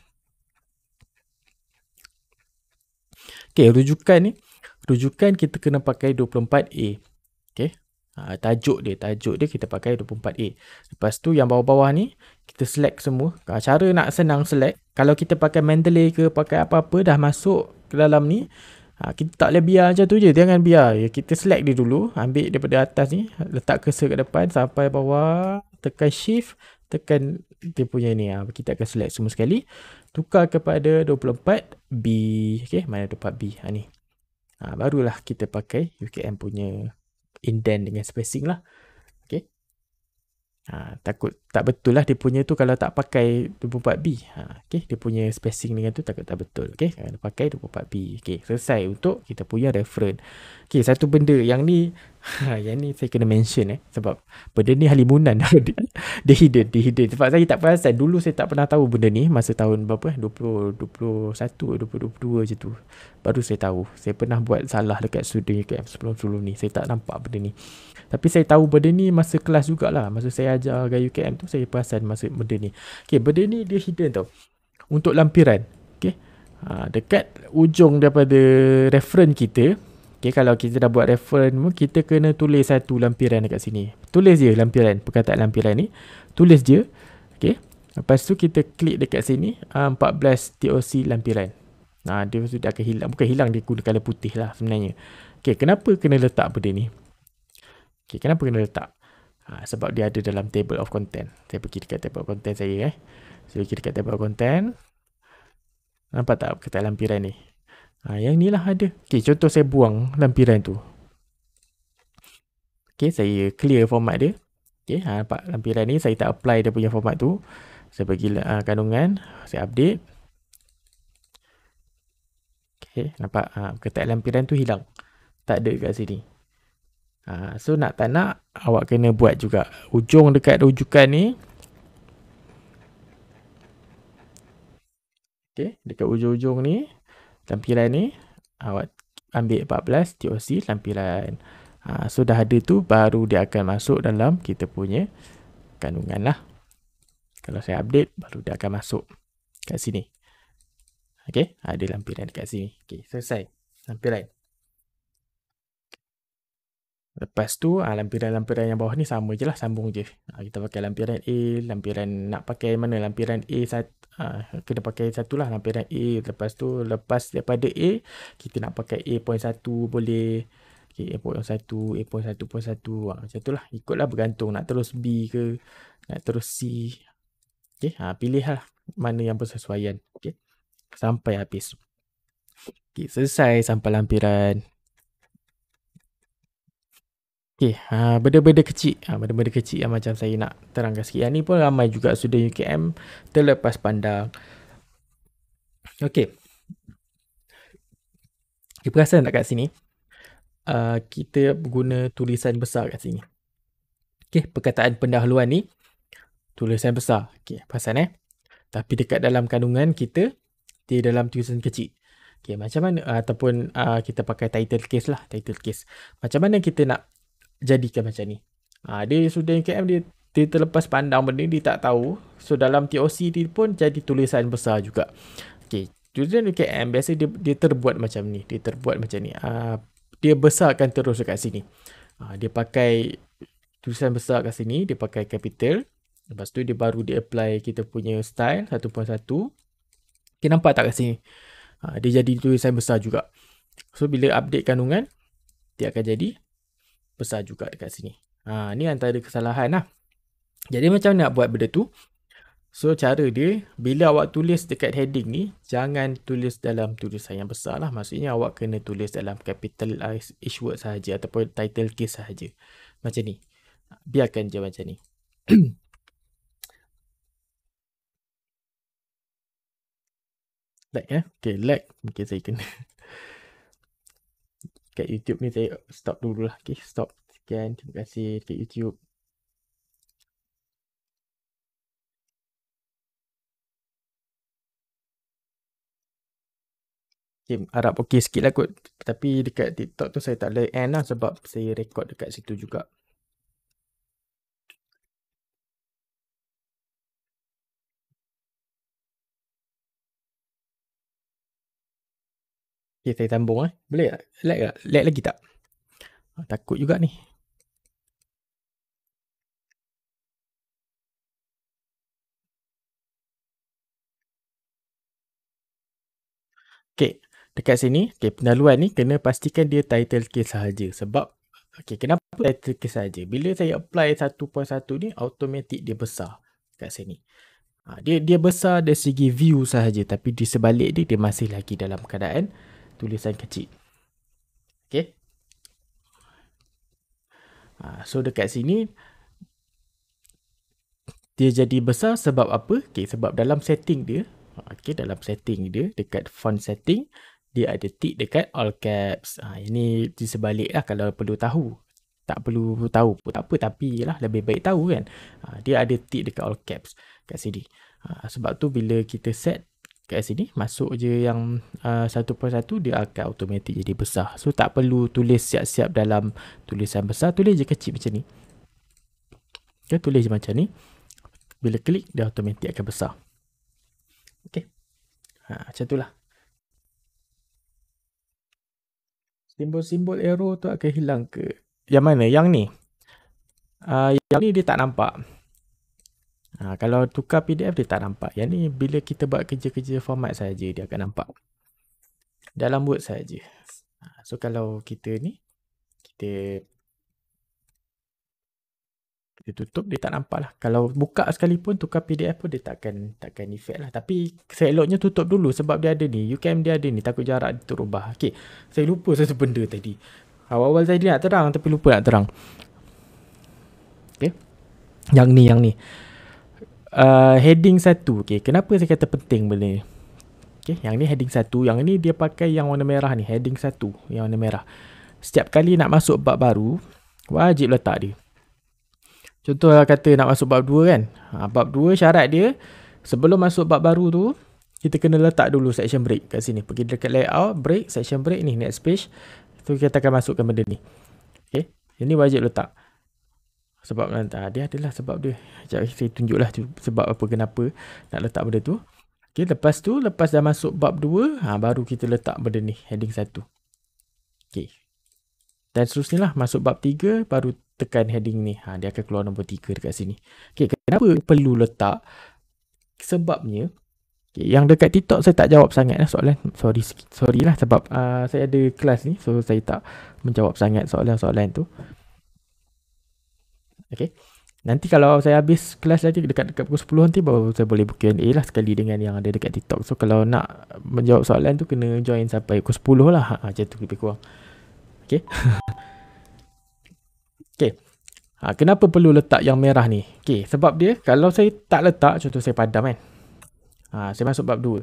Okay, rujukan kita kena pakai 24A. Okay. Tajuk dia kita pakai 24A. Lepas tu yang bawah-bawah ni kita select semua. Cara nak senang select, kalau kita pakai Mendeley ke pakai apa-apa dah masuk ke dalam ni, kita tak boleh biar macam tu je. Jangan biar. Kita select dia dulu, ambil daripada atas ni, letak cursor kat depan sampai bawah, tekan shift, tekan dia punya ni. Kita akan select semua sekali. Tukar kepada 24B. Okay, mana 24B? Ni. Barulah kita pakai UKM punya indent dengan spacing lah. Okay. Takut tak betul lah dia punya tu kalau tak pakai 24B. Okay, dia punya spacing dengan tu takut tak betul. Okay, kena pakai 24B. Okay, selesai untuk kita punya reference. Okay, satu benda yang ni Yang ni saya kena mention sebab benda ni halimunan. Dia hidden. Sebab saya tak perasan. Dulu saya tak pernah tahu benda ni masa tahun berapa 2021, 2022 je tu. Baru saya tahu. Saya pernah buat salah dekat student UKM sebelum ni. Saya tak nampak benda ni. Tapi saya tahu benda ni masa kelas jugalah. Masa saya ajar gaya UKM tu, saya perasan masa benda ni. Okay, benda ni dia hidden tau. Untuk lampiran. Okay. Dekat ujung daripada referen kita. Okay, kalau kita dah buat referen, kita kena tulis satu lampiran dekat sini. Tulis je lampiran, perkataan lampiran ni. Tulis je. Okay. Lepas tu kita klik dekat sini, 14 TOC lampiran. Dia sudah akan hilang. Bukan hilang, dia guna color putih lah sebenarnya. Okay, kenapa kena letak benda ni? Okay, kenapa kena letak? Sebab dia ada dalam table of content. Saya pergi dekat table of content saya. Saya pergi dekat table of content. Nampak tak perkataan lampiran ni? Yang ni lah ada. Okay, contoh saya buang lampiran tu. Okay, saya clear format dia. Okay, nampak lampiran ni saya tak apply dia punya format tu. Saya pergi kandungan. Saya update. Okay, nampak perkataan lampiran tu hilang. Tak ada kat sini. So nak tak nak, awak kena buat juga. Ujung dekat rujukan ni. Okay, dekat ujung-ujung ni. Lampiran ni. Awak ambil 14 TOC lampiran. So dah ada tu, baru dia akan masuk dalam kita punya kandungan lah. Kalau saya update, baru dia akan masuk kat sini. Okay, ada lampiran dekat sini. Okay, selesai lampiran. Lepas tu, lampiran-lampiran yang bawah ni sama je lah, sambung je. Kita pakai lampiran A, lampiran nak pakai mana? Lampiran A, kena pakai satu lah, lampiran A. Lepas tu, lepas daripada A, kita nak pakai A.1 boleh. Okay, A.1, A.1.1. Macam tu lah, ikutlah bergantung. Nak terus B ke, nak terus C. Okay, pilih lah mana yang bersesuaian. Okay, sampai habis. Okay, selesai sampai lampiran. Okay, benda-benda kecil. Benda-benda kecil yang macam saya nak terangkan sikit. Yang ni pun ramai juga student UKM terlepas pandang. Okay. Okay, perasan tak kat sini? Kita guna tulisan besar kat sini. Okay, perkataan pendahuluan ni tulisan besar. Okay, perasan Tapi dekat dalam kandungan kita, dia dalam tulisan kecil. Okay, macam mana? Ataupun kita pakai title case lah. Title case. Macam mana kita nak jadikan macam ni? Dia student UKM dia terlepas pandang benda ni, dia tak tahu. So dalam TOC dia pun jadi tulisan besar juga. Okay, student UKM biasa dia terbuat macam ni. Dia terbuat macam ni. Dia besarkan terus dekat sini. Dia pakai tulisan besar kat sini, dia pakai capital. Lepas tu dia baru dia apply kita punya style 1.1. Okay, nampak tak kat sini? Dia jadi tulisan besar juga. So bila update kandungan, dia akan jadi besar juga dekat sini. Ni antara kesalahan lah. Jadi macam mana nak buat benda tu? So cara dia, bila awak tulis dekat heading ni, jangan tulis dalam tulisan yang besar lah. Maksudnya awak kena tulis dalam capitalize each word sahaja ataupun title case sahaja. Macam ni. Biarkan je macam ni. Lag Okay, lag. Mungkin saya kena. Kat YouTube ni saya stop dulu lah. Okay, stop. Sekian. Terima kasih dekat YouTube. Okay, harap okey sikit lah kot. Tapi dekat TikTok tu saya tak boleh end lah sebab saya record dekat situ juga. Okay, saya sambung Boleh tak? Lag tak? Lag lagi tak? Takut juga ni. Okay, dekat sini, okay, pendahuluan ni kena pastikan dia title case sahaja. Sebab, okay, kenapa title case sahaja? Bila saya apply 1.1 ni, automatic dia besar kat sini. Dia besar dari segi view sahaja, tapi di sebalik dia masih lagi dalam keadaan tulisan kecil. Okay. So dekat sini, dia jadi besar sebab apa? Okay, sebab dalam setting dia, dalam setting dia, dekat font setting, dia ada tick dekat all caps. Ini di sebalik lah kalau perlu tahu. tak perlu tahu pun tak apa, tapi lah lebih baik tahu kan. Dia ada tick dekat all caps kat sini. Sebab tu bila kita set kat sini, masuk je yang 1.1, dia akan automatik jadi besar. So tak perlu tulis siap-siap dalam tulisan besar, tulis je kecil macam ni. Okay, tulis je macam ni. Bila klik, dia automatik akan besar. Okay. Macam tu lah. Simbol-simbol arrow tu akan hilang ke? Yang mana? Yang ni. Yang ni dia tak nampak. Kalau tukar PDF dia tak nampak. Yang ni bila kita buat kerja-kerja format saja dia akan nampak. Dalam Word saja. So kalau kita ni, kita tutup, dia tak nampak lah. Kalau buka sekalipun tukar PDF pun dia takkan effect lah. Tapi seloknya tutup dulu sebab dia ada ni. UKM dia ada ni, takut jarak dia terubah. Okay, saya lupa satu benda tadi. Awal-awal tadi nak terang tapi lupa nak terang. Okay, yang ni. Heading 1. Okay, kenapa saya kata penting benda ni? Okay, yang ni heading 1. Yang ni dia pakai yang warna merah ni. Heading 1 yang warna merah. Setiap kali nak masuk bab baru, wajib letak dia. Contoh kata nak masuk bab 2 kan. Bab 2 syarat dia, sebelum masuk bab baru tu, kita kena letak dulu section break kat sini. Pergi dekat layout, break, section break ni, next page. So kita akan masukkan benda ni. Okay, ini wajib letak. Sebab dia adalah sebab dia. Sekejap saya tunjuklah sebab apa, kenapa nak letak benda tu. Okay, lepas tu, lepas dah masuk bab 2, baru kita letak benda ni, heading 1. Okay. Dan seterusnya lah, masuk bab 3, baru tekan heading ni. Dia akan keluar nombor 3 dekat sini. Okay, kenapa perlu letak? Sebabnya, okay, yang dekat TikTok saya tak jawab sangat lah soalan. Sorry lah sebab saya ada kelas ni. So, saya tak menjawab sangat soalan-soalan tu. Okay. Nanti kalau saya habis kelas lagi dekat pukul 10 nanti baru saya boleh buat Q&A lah sekali dengan yang ada dekat TikTok. So, kalau nak menjawab soalan tu kena join sampai pukul 10 lah. Macam tu lebih kurang. Okay. Okay. Kenapa perlu letak yang merah ni? Okay, sebab dia, kalau saya tak letak, contoh saya padam kan. Saya masuk bab 2.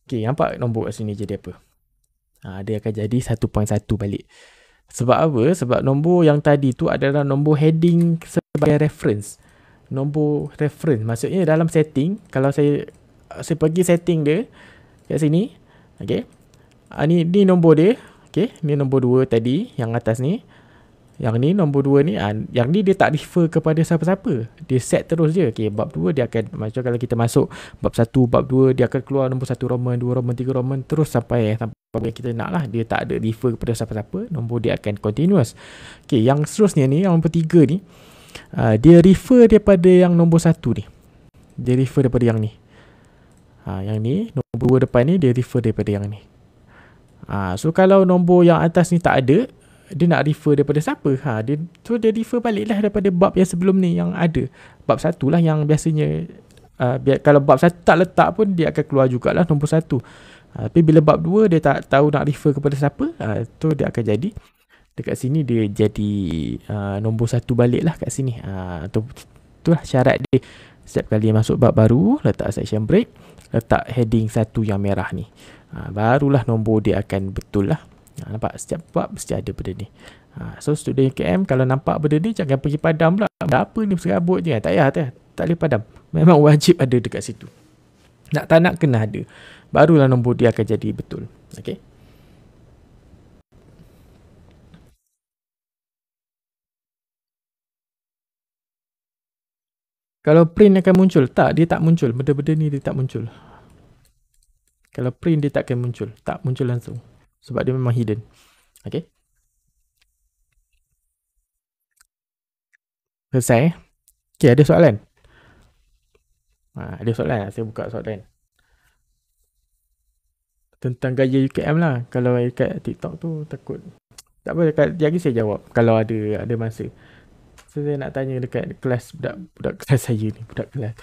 Okay, nampak nombor kat sini jadi apa? Dia akan jadi 1.1 balik. Sebab apa? Sebab nombor yang tadi tu adalah nombor heading sebagai reference. Nombor reference. Maksudnya dalam setting, kalau saya pergi setting dia kat sini. Okay. Ni nombor dia. Okay, ni nombor 2 tadi, yang atas ni. Yang ni nombor 2 ni, yang ni dia tak refer kepada siapa-siapa. Dia set terus je. Okay, bab 2 dia akan, macam kalau kita masuk bab 1, bab 2, dia akan keluar nombor 1 Roman, 2 Roman, 3 Roman, terus sampai kita nak lah. Dia tak ada refer kepada siapa-siapa. Nombor dia akan continuous. Okay, yang seterusnya ni, yang nombor 3 ni, dia refer daripada yang nombor 1 ni. Dia refer daripada yang ni. Yang ni, nombor 2 depan ni, dia refer daripada yang ni. So kalau nombor yang atas ni tak ada, dia nak refer daripada siapa? Dia refer balik lah daripada bab yang sebelum ni yang ada. Bab 1 lah yang biasanya, kalau bab 1 tak letak pun dia akan keluar jugalah nombor 1. Tapi bila bab 2 dia tak tahu nak refer kepada siapa, tu dia akan jadi dekat sini dia jadi nombor 1 balik lah kat sini. Tu lah syarat dia. Setiap kali masuk bab baru, letak section break, letak heading 1 yang merah ni. Barulah nombor dia akan betul lah. Nampak? Setiap bab mesti ada benda ni. So student UKM kalau nampak benda ni jangan pergi padam pula. Apa ni serabut je. Tak payah. Tak boleh padam. Memang wajib ada dekat situ. Tak nak kena ada. Barulah nombor dia akan jadi betul. Okay. Kalau print akan muncul. Tak, dia tak muncul. Benda-benda ni dia tak muncul. Kalau print dia tak akan muncul. Tak muncul langsung. Sebab dia memang hidden. Okay. Selesai. Okay, ada soalan? Ada soalan? Saya buka soalan. Tentang gaya UKM lah. Kalau kat TikTok tu takut. Tak apa, dekat lagi saya jawab. Kalau ada masa. So, saya nak tanya dekat kelas budak kelas saya ni. Budak kelas.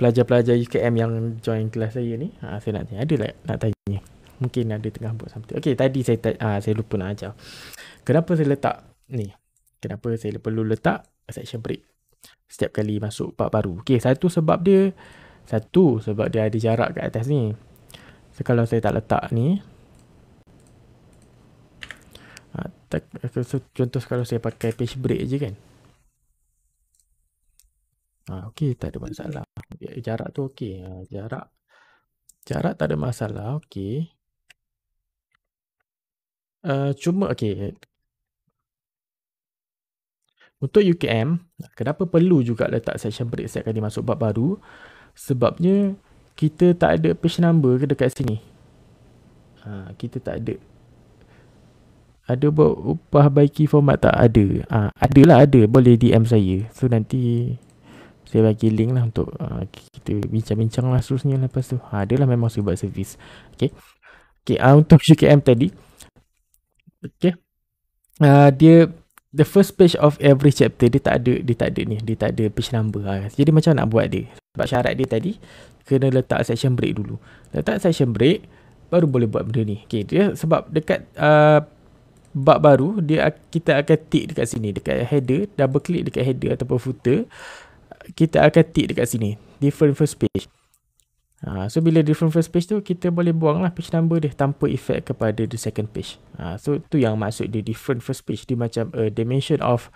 Pelajar-pelajar UKM yang join kelas saya ni. Saya nak tanya. Ada lah nak tanya. Mungkin ada tengah buat something. Okay, tadi saya lupa nak ajar. Kenapa saya letak ni? Kenapa saya perlu letak section break setiap kali masuk bab baru? Okay, sebab dia ada jarak kat atas ni. So, kalau saya tak letak ni, Contoh kalau saya pakai page break je kan. Okey, tak ada masalah. Jarak tu okey. Jarak tak ada masalah. Okey. Cuma okey. Untuk UKM, kenapa perlu juga letak section break setiap kali masuk bab baru? Sebabnya kita tak ada page number ke dekat sini. Kita tak ada. Ada buat perbaiki format tak? Ada. Ada. Boleh DM saya. So nanti saya bagi link lah untuk kita bincang-bincang lah seterusnya lepas tu. Adalah memang saya buat servis. Okay. Untuk UKM tadi. Okay. Dia the first page of every chapter dia tak ada page number. Jadi macam nak buat dia? Sebab syarat dia tadi kena letak section break dulu. Letak section break baru boleh buat benda ni. Okay, dia sebab dekat bab baru kita akan tick dekat sini dekat header, double click dekat header ataupun footer, kita akan tick dekat sini different first page. So bila different first page tu kita boleh buang lah page number dia tanpa efek kepada the second page. So tu yang maksud dia different first page. Dia macam dimension of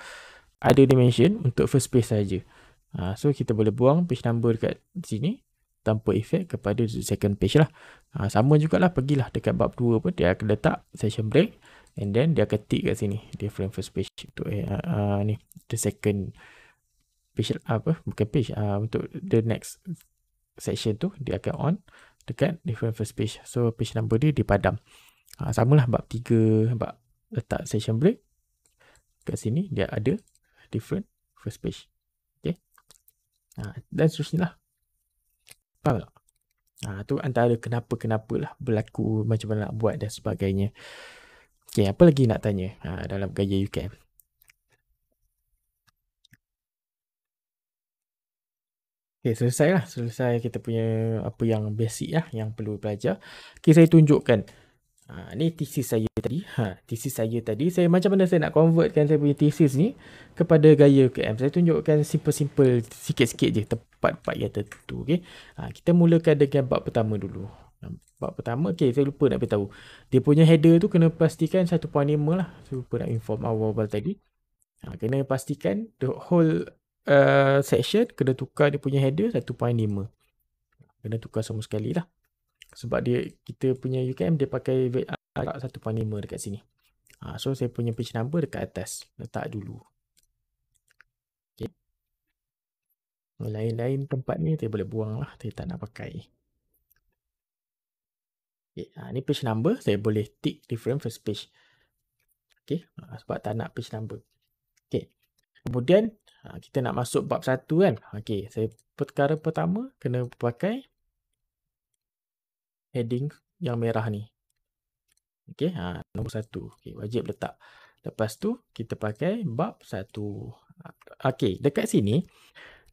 ada dimension untuk first page saja. So kita boleh buang page number dekat sini tanpa efek kepada the second page lah. Sama jugalah, pergilah dekat bab 2 pun dia akan letak session break and then dia akan tick kat sini different first page untuk ni the second page bukan page untuk the next section tu dia akan on dekat different first page. So page number dia dipadam. Samalah bab 3 bab letak session break kat sini dia ada different first page. Okay. Dan seterusnya lah. Faham tak? Tu antara kenapa lah berlaku macam mana nak buat dan sebagainya. Okay, apa lagi nak tanya dalam gaya UKM? Okay, selesai kita punya apa yang basic lah yang perlu belajar. Okay, saya tunjukkan. Ni thesis saya tadi. Thesis saya tadi. Macam mana saya nak convertkan saya punya thesis ni kepada gaya UKM. Saya tunjukkan simple-simple sikit-sikit je tempat-tempat yang tertentu. Okay. Kita mulakan dengan bab pertama dulu. Bab pertama, okay, saya lupa nak beritahu. Dia punya header tu kena pastikan 1.5 lah. Saya lupa nak inform awal-awal tadi. Kena pastikan the whole section kena tukar dia punya header 1.5. Kena tukar semua sekali lah. Sebab kita punya UKM dia pakai 1.5 dekat sini. So saya punya page number dekat atas. Letak dulu. Okay. Lain-lain tempat ni saya boleh buang lah. Saya tak nak pakai. Okay. Ni page number. Saya boleh tick different first page. Okay. Sebab tak nak page number. Okay. Kemudian kita nak masuk bab 1 kan. Okay. Perkara pertama kena pakai heading yang merah ni. Okay. Nombor 1. Okay. Wajib letak. Lepas tu kita pakai bab 1. Okay. Dekat sini.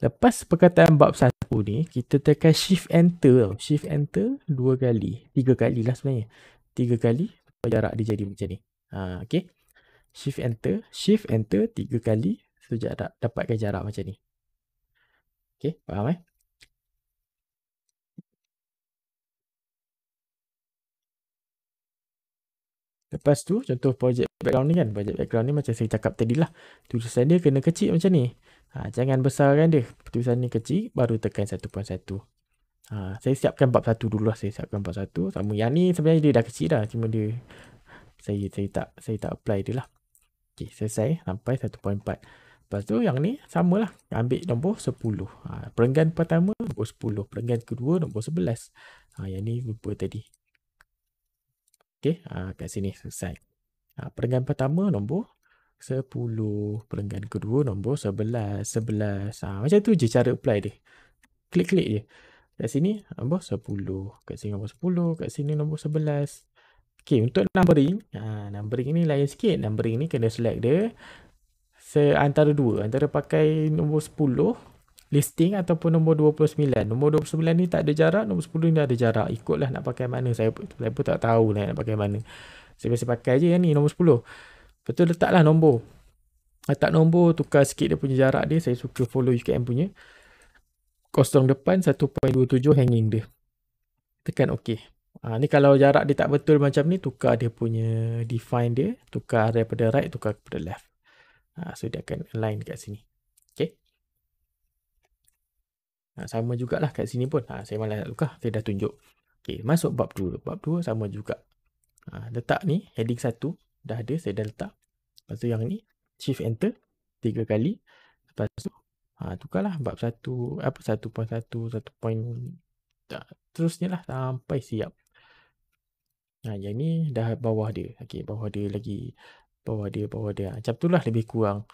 Lepas perkataan bab 1 ni, kita tekan shift enter. Shift enter 2 kali. 3 kali lah sebenarnya. 3 kali. Jarak dia jadi macam ni. Okay. Shift enter 3 kali. So dapatkan jarak macam ni. Okay. Faham Lepas tu, contoh project background ni kan. Project background ni macam saya cakap tadi lah. Tulisan dia kena kecil macam ni. Jangan besarkan dia. Tulisan ni kecil, baru tekan 1.1. Saya siapkan bab 1 dulu lah. Saya siapkan bab 1. Sama yang ni sebenarnya dia dah kecil dah. Cuma dia, saya tak apply dia lah. Okay, selesai. Sampai 1.4. Lepas tu yang ni samalah. Ambil nombor 10. Perenggan pertama nombor 10. Perenggan kedua nombor 11. Yang ni lupa tadi. Okay, kat sini selesai. Perenggan pertama nombor 10. Perenggan kedua nombor 11. Macam tu je cara apply dia. Klik-klik je. Kat sini nombor 10. Kat sini nombor 10. Kat sini nombor 11. Okay, untuk numbering. Numbering ni lain sikit. Numbering ni kena select dia. Antara dua. Antara pakai nombor 10 listing ataupun nombor 29. Nombor 29 ni tak ada jarak. Nombor 10 ni ada jarak. Ikutlah nak pakai mana. Saya pun tak tahu nak pakai mana. Saya biasa pakai je yang ni nombor 10. Betul letaklah nombor. Letak nombor, tukar sikit dia punya jarak dia. Saya suka follow UKM punya. Kosong depan 1.27 hanging dia. Tekan OK. Ni kalau jarak dia tak betul macam ni, tukar dia punya define dia, tukar daripada right, tukar kepada left. So dia akan align kat sini. Okay. Sama jugalah kat sini pun. Saya malas nak tukar, saya dah tunjuk. Okay, masuk bab 2. Bab 2 sama juga. Letak ni, heading 1, dah ada, saya dah letak. Lepas tu yang ni, shift enter 3 kali. Lepas tu, tukarlah bab 1, 1.1, 1. Terusnya lah sampai siap. Yang ni dah bawah dia. Okay, bawah dia lagi. Bawah dia. Macam tu lah lebih kurang.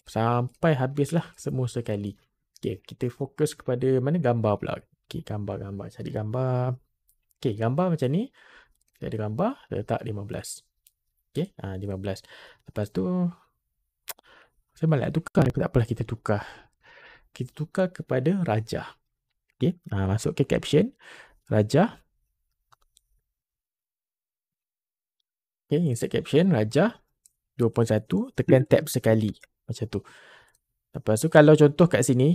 Sampai habislah semua sekali. Okay, kita fokus kepada mana gambar pula. Okay, gambar. Cari gambar. Okay, gambar macam ni. Saya ada gambar, saya letak 15. Okay, 15. Lepas tu, saya malas tukar. Tak apalah kita tukar. Kita tukar kepada Rajah. Okay, masuk ke caption. Rajah. Okay, insert caption. Rajah. 2.1. Tekan tab sekali. Macam tu. Lepas tu kalau contoh kat sini,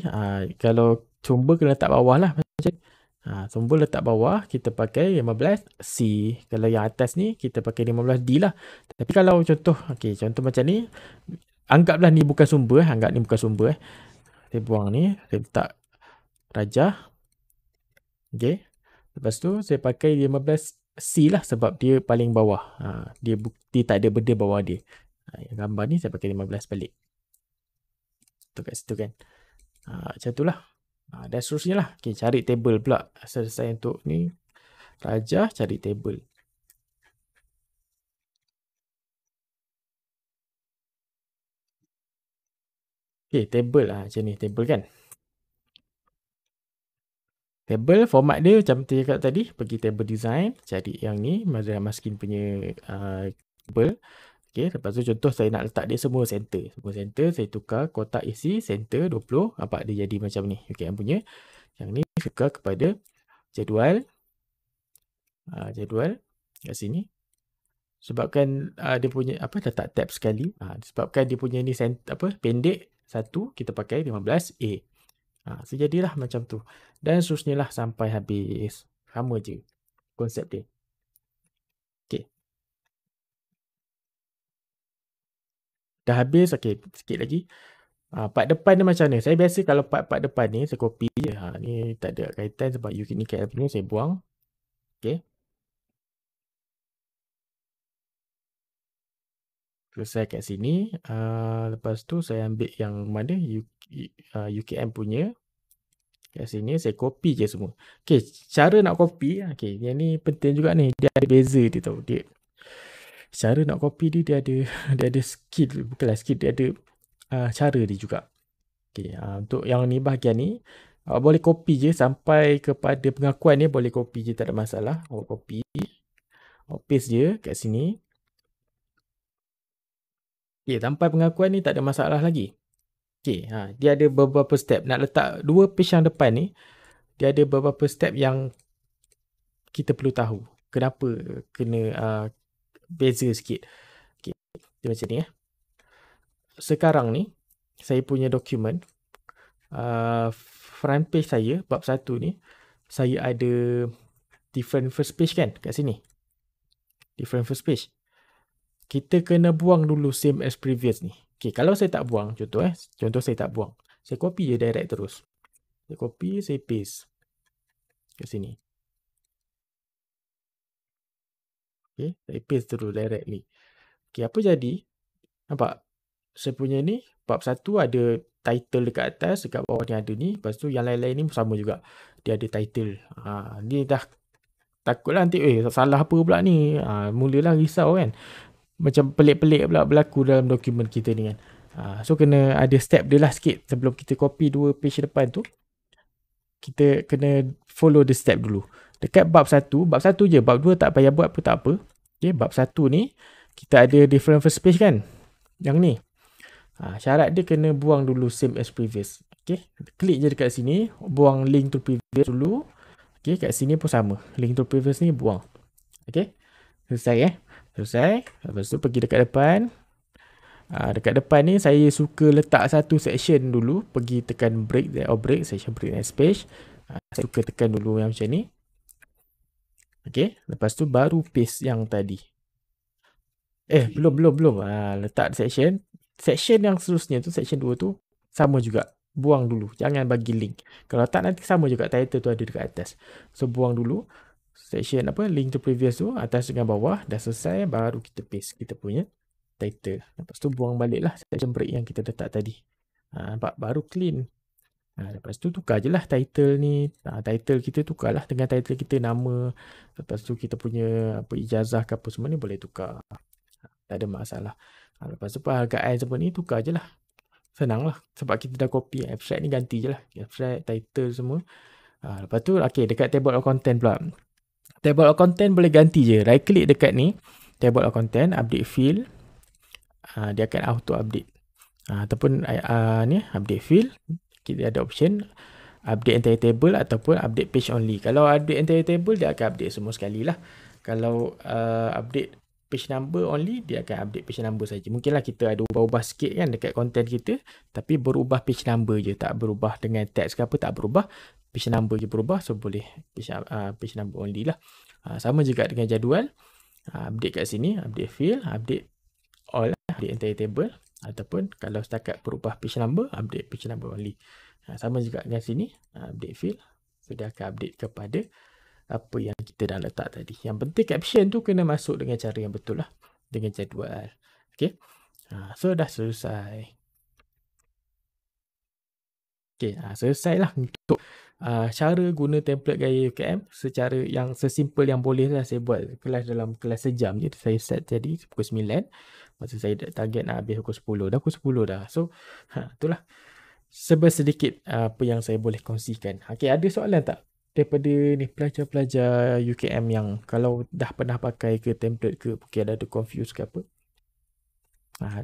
kalau sumber kena letak bawah lah. Sumber letak bawah, kita pakai 15C. Kalau yang atas ni, kita pakai 15D lah. Tapi kalau contoh, contoh macam ni, anggaplah ni bukan sumber. Saya buang ni, saya letak Rajah. Okay. Lepas tu, saya pakai 15C lah sebab dia paling bawah. Dia tak ada benda bawah dia. Gambar ni, saya pakai 15 balik. Tu kat situ kan. Macam tu lah. Dan seterusnya lah. Okay, cari table pula. Selesai untuk ni. Rajah, cari table. Okay, table lah. Macam ni, table kan. Table, format dia macam cakap tadi. Pergi table design. Cari yang ni. Maskin punya table. Okay, lepas tu contoh saya nak letak dia semua center. Semua center, saya tukar kotak isi, center 20. Nampak dia jadi macam ni. Okay, yang punya. Yang ni tukar kepada jadual. Jadual kat sini. Sebabkan dia punya letak tab sekali. Sebabkan dia punya ni pendek satu, kita pakai 15A. So jadilah macam tu. Dan seterusnya lah sampai habis. Sama je konsep dia. Okay. Dah habis. Okay, sikit lagi. Part depan ni macam ni. Saya biasa kalau part depan ni, saya copy je. Ni tak ada kaitan sebab UNICAD punya saya buang. Okay. Selesai kat sini. Lepas tu saya ambil yang mana UKM punya. Kat sini saya copy je semua. Okay, cara nak copy. Okay, yang ni penting juga ni. Dia ada beza dia tau. Cara nak copy dia ada skill. Bukanlah skill, dia ada cara dia juga. Okay, untuk yang ni bahagian ni, boleh copy je sampai kepada pengakuan ni. Boleh copy je, tak ada masalah. Copy. Paste je kat sini. Okay, sampai pengakuan ni tak ada masalah lagi. Okay, dia ada beberapa step. Nak letak 2 page yang depan ni, dia ada beberapa step yang kita perlu tahu. Kenapa kena beza sikit. Okay, dia macam ni. Sekarang ni, saya punya dokumen, front page saya, bab 1 ni, saya ada different first page kan kat sini. Different first page. Kita kena buang dulu same as previous ni. Okay, kalau saya tak buang, contoh saya tak buang. Saya copy je direct terus. Saya copy, saya paste. Kat sini. Okay, saya paste terus direct ni. Okay, apa jadi? Nampak? Saya punya ni, bab 1 ada title dekat atas, dekat bawah ni ada ni. Lepas tu yang lain-lain ni sama juga. Dia ada title. Dia dah takutlah nanti, salah apa pula ni. Mulalah risau kan. Macam pelik-pelik pula berlaku dalam dokumen kita ni kan. So kena ada step dia lah sikit. Sebelum kita copy 2 page depan tu, kita kena follow the step dulu. Dekat bab 1 je. Bab 2 tak payah buat pun tak apa. Okay, bab 1 ni, kita ada different first page kan. Yang ni. Syarat dia kena buang dulu same as previous. Okay, klik je dekat sini. Buang link to previous dulu. Okay, kat sini pun sama. Link to previous ni buang. Okay, selesai Selesai. Lepas tu pergi dekat depan. Dekat depan ni saya suka letak satu section dulu. Pergi tekan break, section break next page. Saya suka tekan dulu yang macam ni. Okay, lepas tu baru paste yang tadi. Belum. Letak section. Section yang seterusnya tu, section 2 tu sama juga. Buang dulu. Jangan bagi link. Kalau tak nanti sama juga. Title tu ada dekat atas. So buang dulu. Section link to previous tu atas dengan bawah. Dah selesai. Baru kita paste kita punya title. Lepas tu buang balik lah section break yang kita letak tadi. Nampak? Baru clean. Lepas tu tukar je lah title ni. Title kita tukar lah dengan title kita, nama. Lepas tu kita punya ijazah ke apa semua ni boleh tukar. Tak ada masalah. Lepas tu penghargaan semua ni tukar je lah. Senang lah. Sebab kita dah copy abstract ni, ganti je lah. Abstract, title semua. Lepas tu dekat table of content pula. Table of content boleh ganti je. Right click dekat ni. Table of content, update field. Dia akan auto update. Ataupun ni update field. Kita ada option update entire table ataupun update page only. Kalau update entire table, dia akan update semua sekali lah. Kalau update page number only, dia akan update page number saja. Mungkinlah kita ada ubah-ubah sikit kan dekat content kita, tapi berubah page number je, tak berubah dengan text ke apa, tak berubah. Page number je berubah, so boleh page number only lah. Sama juga dengan jadual. Update kat sini, update field, update all, update entire table. Ataupun kalau setakat berubah page number, update page number only. Sama juga dengan sini, update field. So dia akan update kepada apa yang kita dah letak tadi. Yang penting caption tu kena masuk dengan cara yang betul lah. Dengan jadual. Okay. So dah selesai. Okay. Selesai lah untuk cara guna template gaya UKM secara yang sesimpel yang boleh lah saya buat. Dalam kelas sejam je saya set tadi pukul 9. Masa saya target nak habis pukul 10. Dah pukul 10 dah. So itulah sedikit apa yang saya boleh kongsikan. Okay, ada soalan tak daripada ni pelajar-pelajar UKM yang kalau dah pernah pakai ke template ke, mungkin ada confuse ke apa,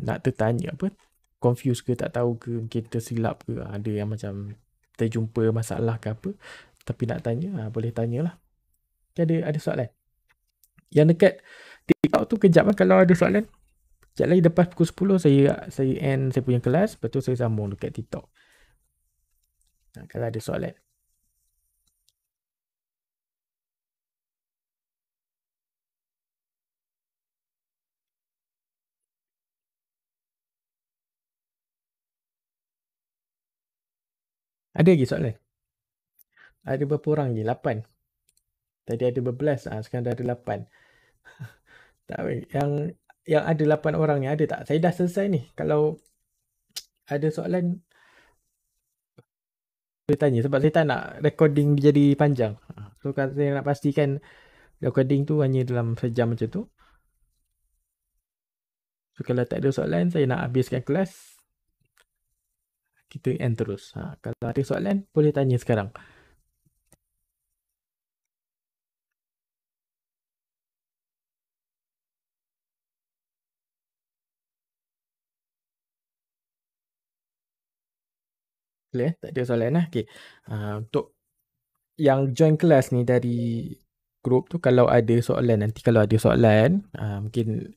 nak tertanya apa, confuse ke, tak tahu ke, mungkin tersilap ke, ada yang macam terjumpa masalah ke apa, tapi nak tanya, boleh tanyalah. Ada soalan yang dekat TikTok tu kejap lah kalau ada soalan. Sekejap lagi lepas pukul 10 saya end saya punya kelas, lepas tu saya sambung dekat TikTok. Kalau ada soalan. Ada lagi soalan? Ada berapa orang je? 8. Tadi ada 12, sekarang dah ada 8. Tak, yang ada 8 orang ni ada tak? Saya dah selesai ni. Kalau ada soalan boleh tanya, sebab saya tak nak recording jadi panjang. So kalau saya nak pastikan recording tu hanya dalam sejam macam tu. So kalau tak ada soalan, saya nak habiskan kelas, kita end terus. Kalau ada soalan boleh tanya sekarang. Boleh, tak ada soalan lah. Okay. Untuk yang join kelas ni dari grup tu, kalau ada soalan, nanti kalau ada soalan, mungkin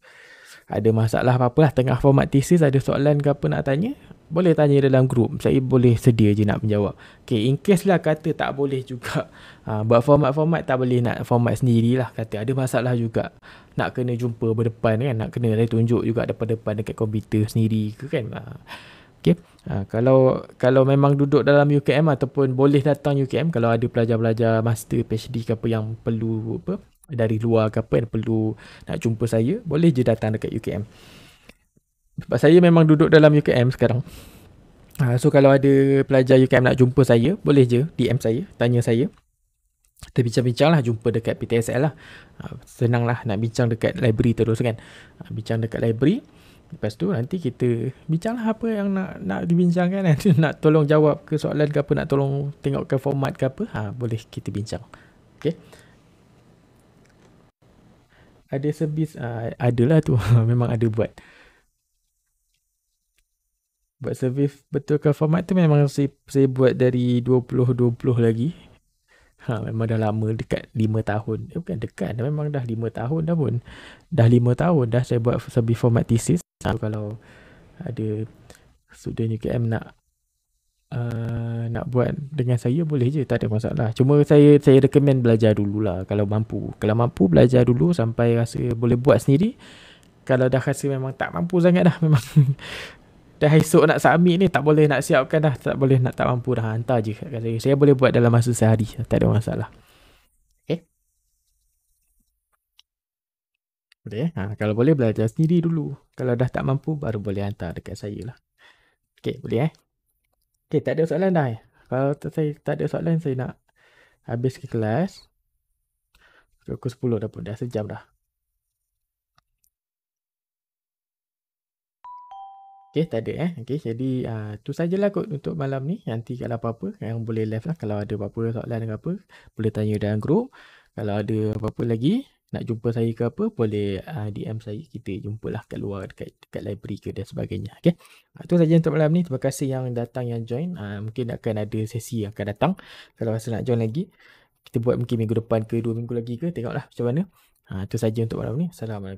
ada masalah apa-apa lah, tengah format thesis ada soalan ke apa nak tanya, boleh tanya dalam grup. Saya boleh sedia je nak menjawab. Okay, in case lah kata tak boleh juga, buat format-format tak boleh nak format sendirilah, kata ada masalah juga, nak kena jumpa berdepan kan, nak kena tunjuk juga depan-depan dekat komputer sendiri ke kan. Okay. Kalau memang duduk dalam UKM ataupun boleh datang UKM, kalau ada pelajar-pelajar master PhD ke apa yang perlu apa dari luar ke apa yang perlu nak jumpa saya, boleh je datang dekat UKM. Sebab saya memang duduk dalam UKM sekarang. So kalau ada pelajar UKM nak jumpa saya, boleh je DM saya, tanya saya. Kita bincang-bincang lah, jumpa dekat PTSL lah. Senang lah nak bincang dekat library terus kan. Bincang dekat library. Lepas tu nanti kita bincanglah apa yang nak dibincangkan. Nak tolong jawab ke soalan ke apa, nak tolong tengokkan format ke apa, boleh kita bincang. Okay. Ada service, adalah tu. Memang ada buat. Buat service betulkan format tu memang saya buat dari 2020 lagi. Memang dah lama, dekat 5 tahun. Bukan dekat, memang dah 5 tahun dah pun. Dah 5 tahun dah saya buat service format thesis. Kalau ada student UKM nak nak buat dengan saya boleh je, tak ada masalah. Cuma saya recommend belajar dululah kalau mampu. Kalau mampu belajar dulu sampai rasa boleh buat sendiri. Kalau dah rasa memang tak mampu sangat dah, memang dah esok nak submit ni tak boleh nak siapkan dah, tak boleh nak tak mampu dah, hantar je kat saya. Saya boleh buat dalam masa sehari, tak ada masalah. Okay. Boleh kalau boleh belajar sendiri dulu. Kalau dah tak mampu baru boleh hantar dekat saya lah. Okay, boleh Okay, tak ada soalan dah Kalau saya tak ada soalan, saya nak habis ke kelas. Pukul 10 dah pun, dah sejam dah. Okay, tak ada Okay, jadi tu sajalah kot untuk malam ni. Nanti kalau apa-apa yang boleh live lah. Kalau ada apa-apa soalan ke apa, boleh tanya dalam group. Kalau ada apa-apa lagi nak jumpa saya ke apa, boleh DM saya. Kita jumpalah kat luar, dekat library ke dan sebagainya. Okay, tu saja untuk malam ni. Terima kasih yang datang, yang join. Mungkin akan ada sesi yang akan datang. Kalau rasa nak join lagi, kita buat mungkin minggu depan ke 2 minggu lagi ke, tengoklah macam mana. Tu saja untuk malam ni. Assalamualaikum.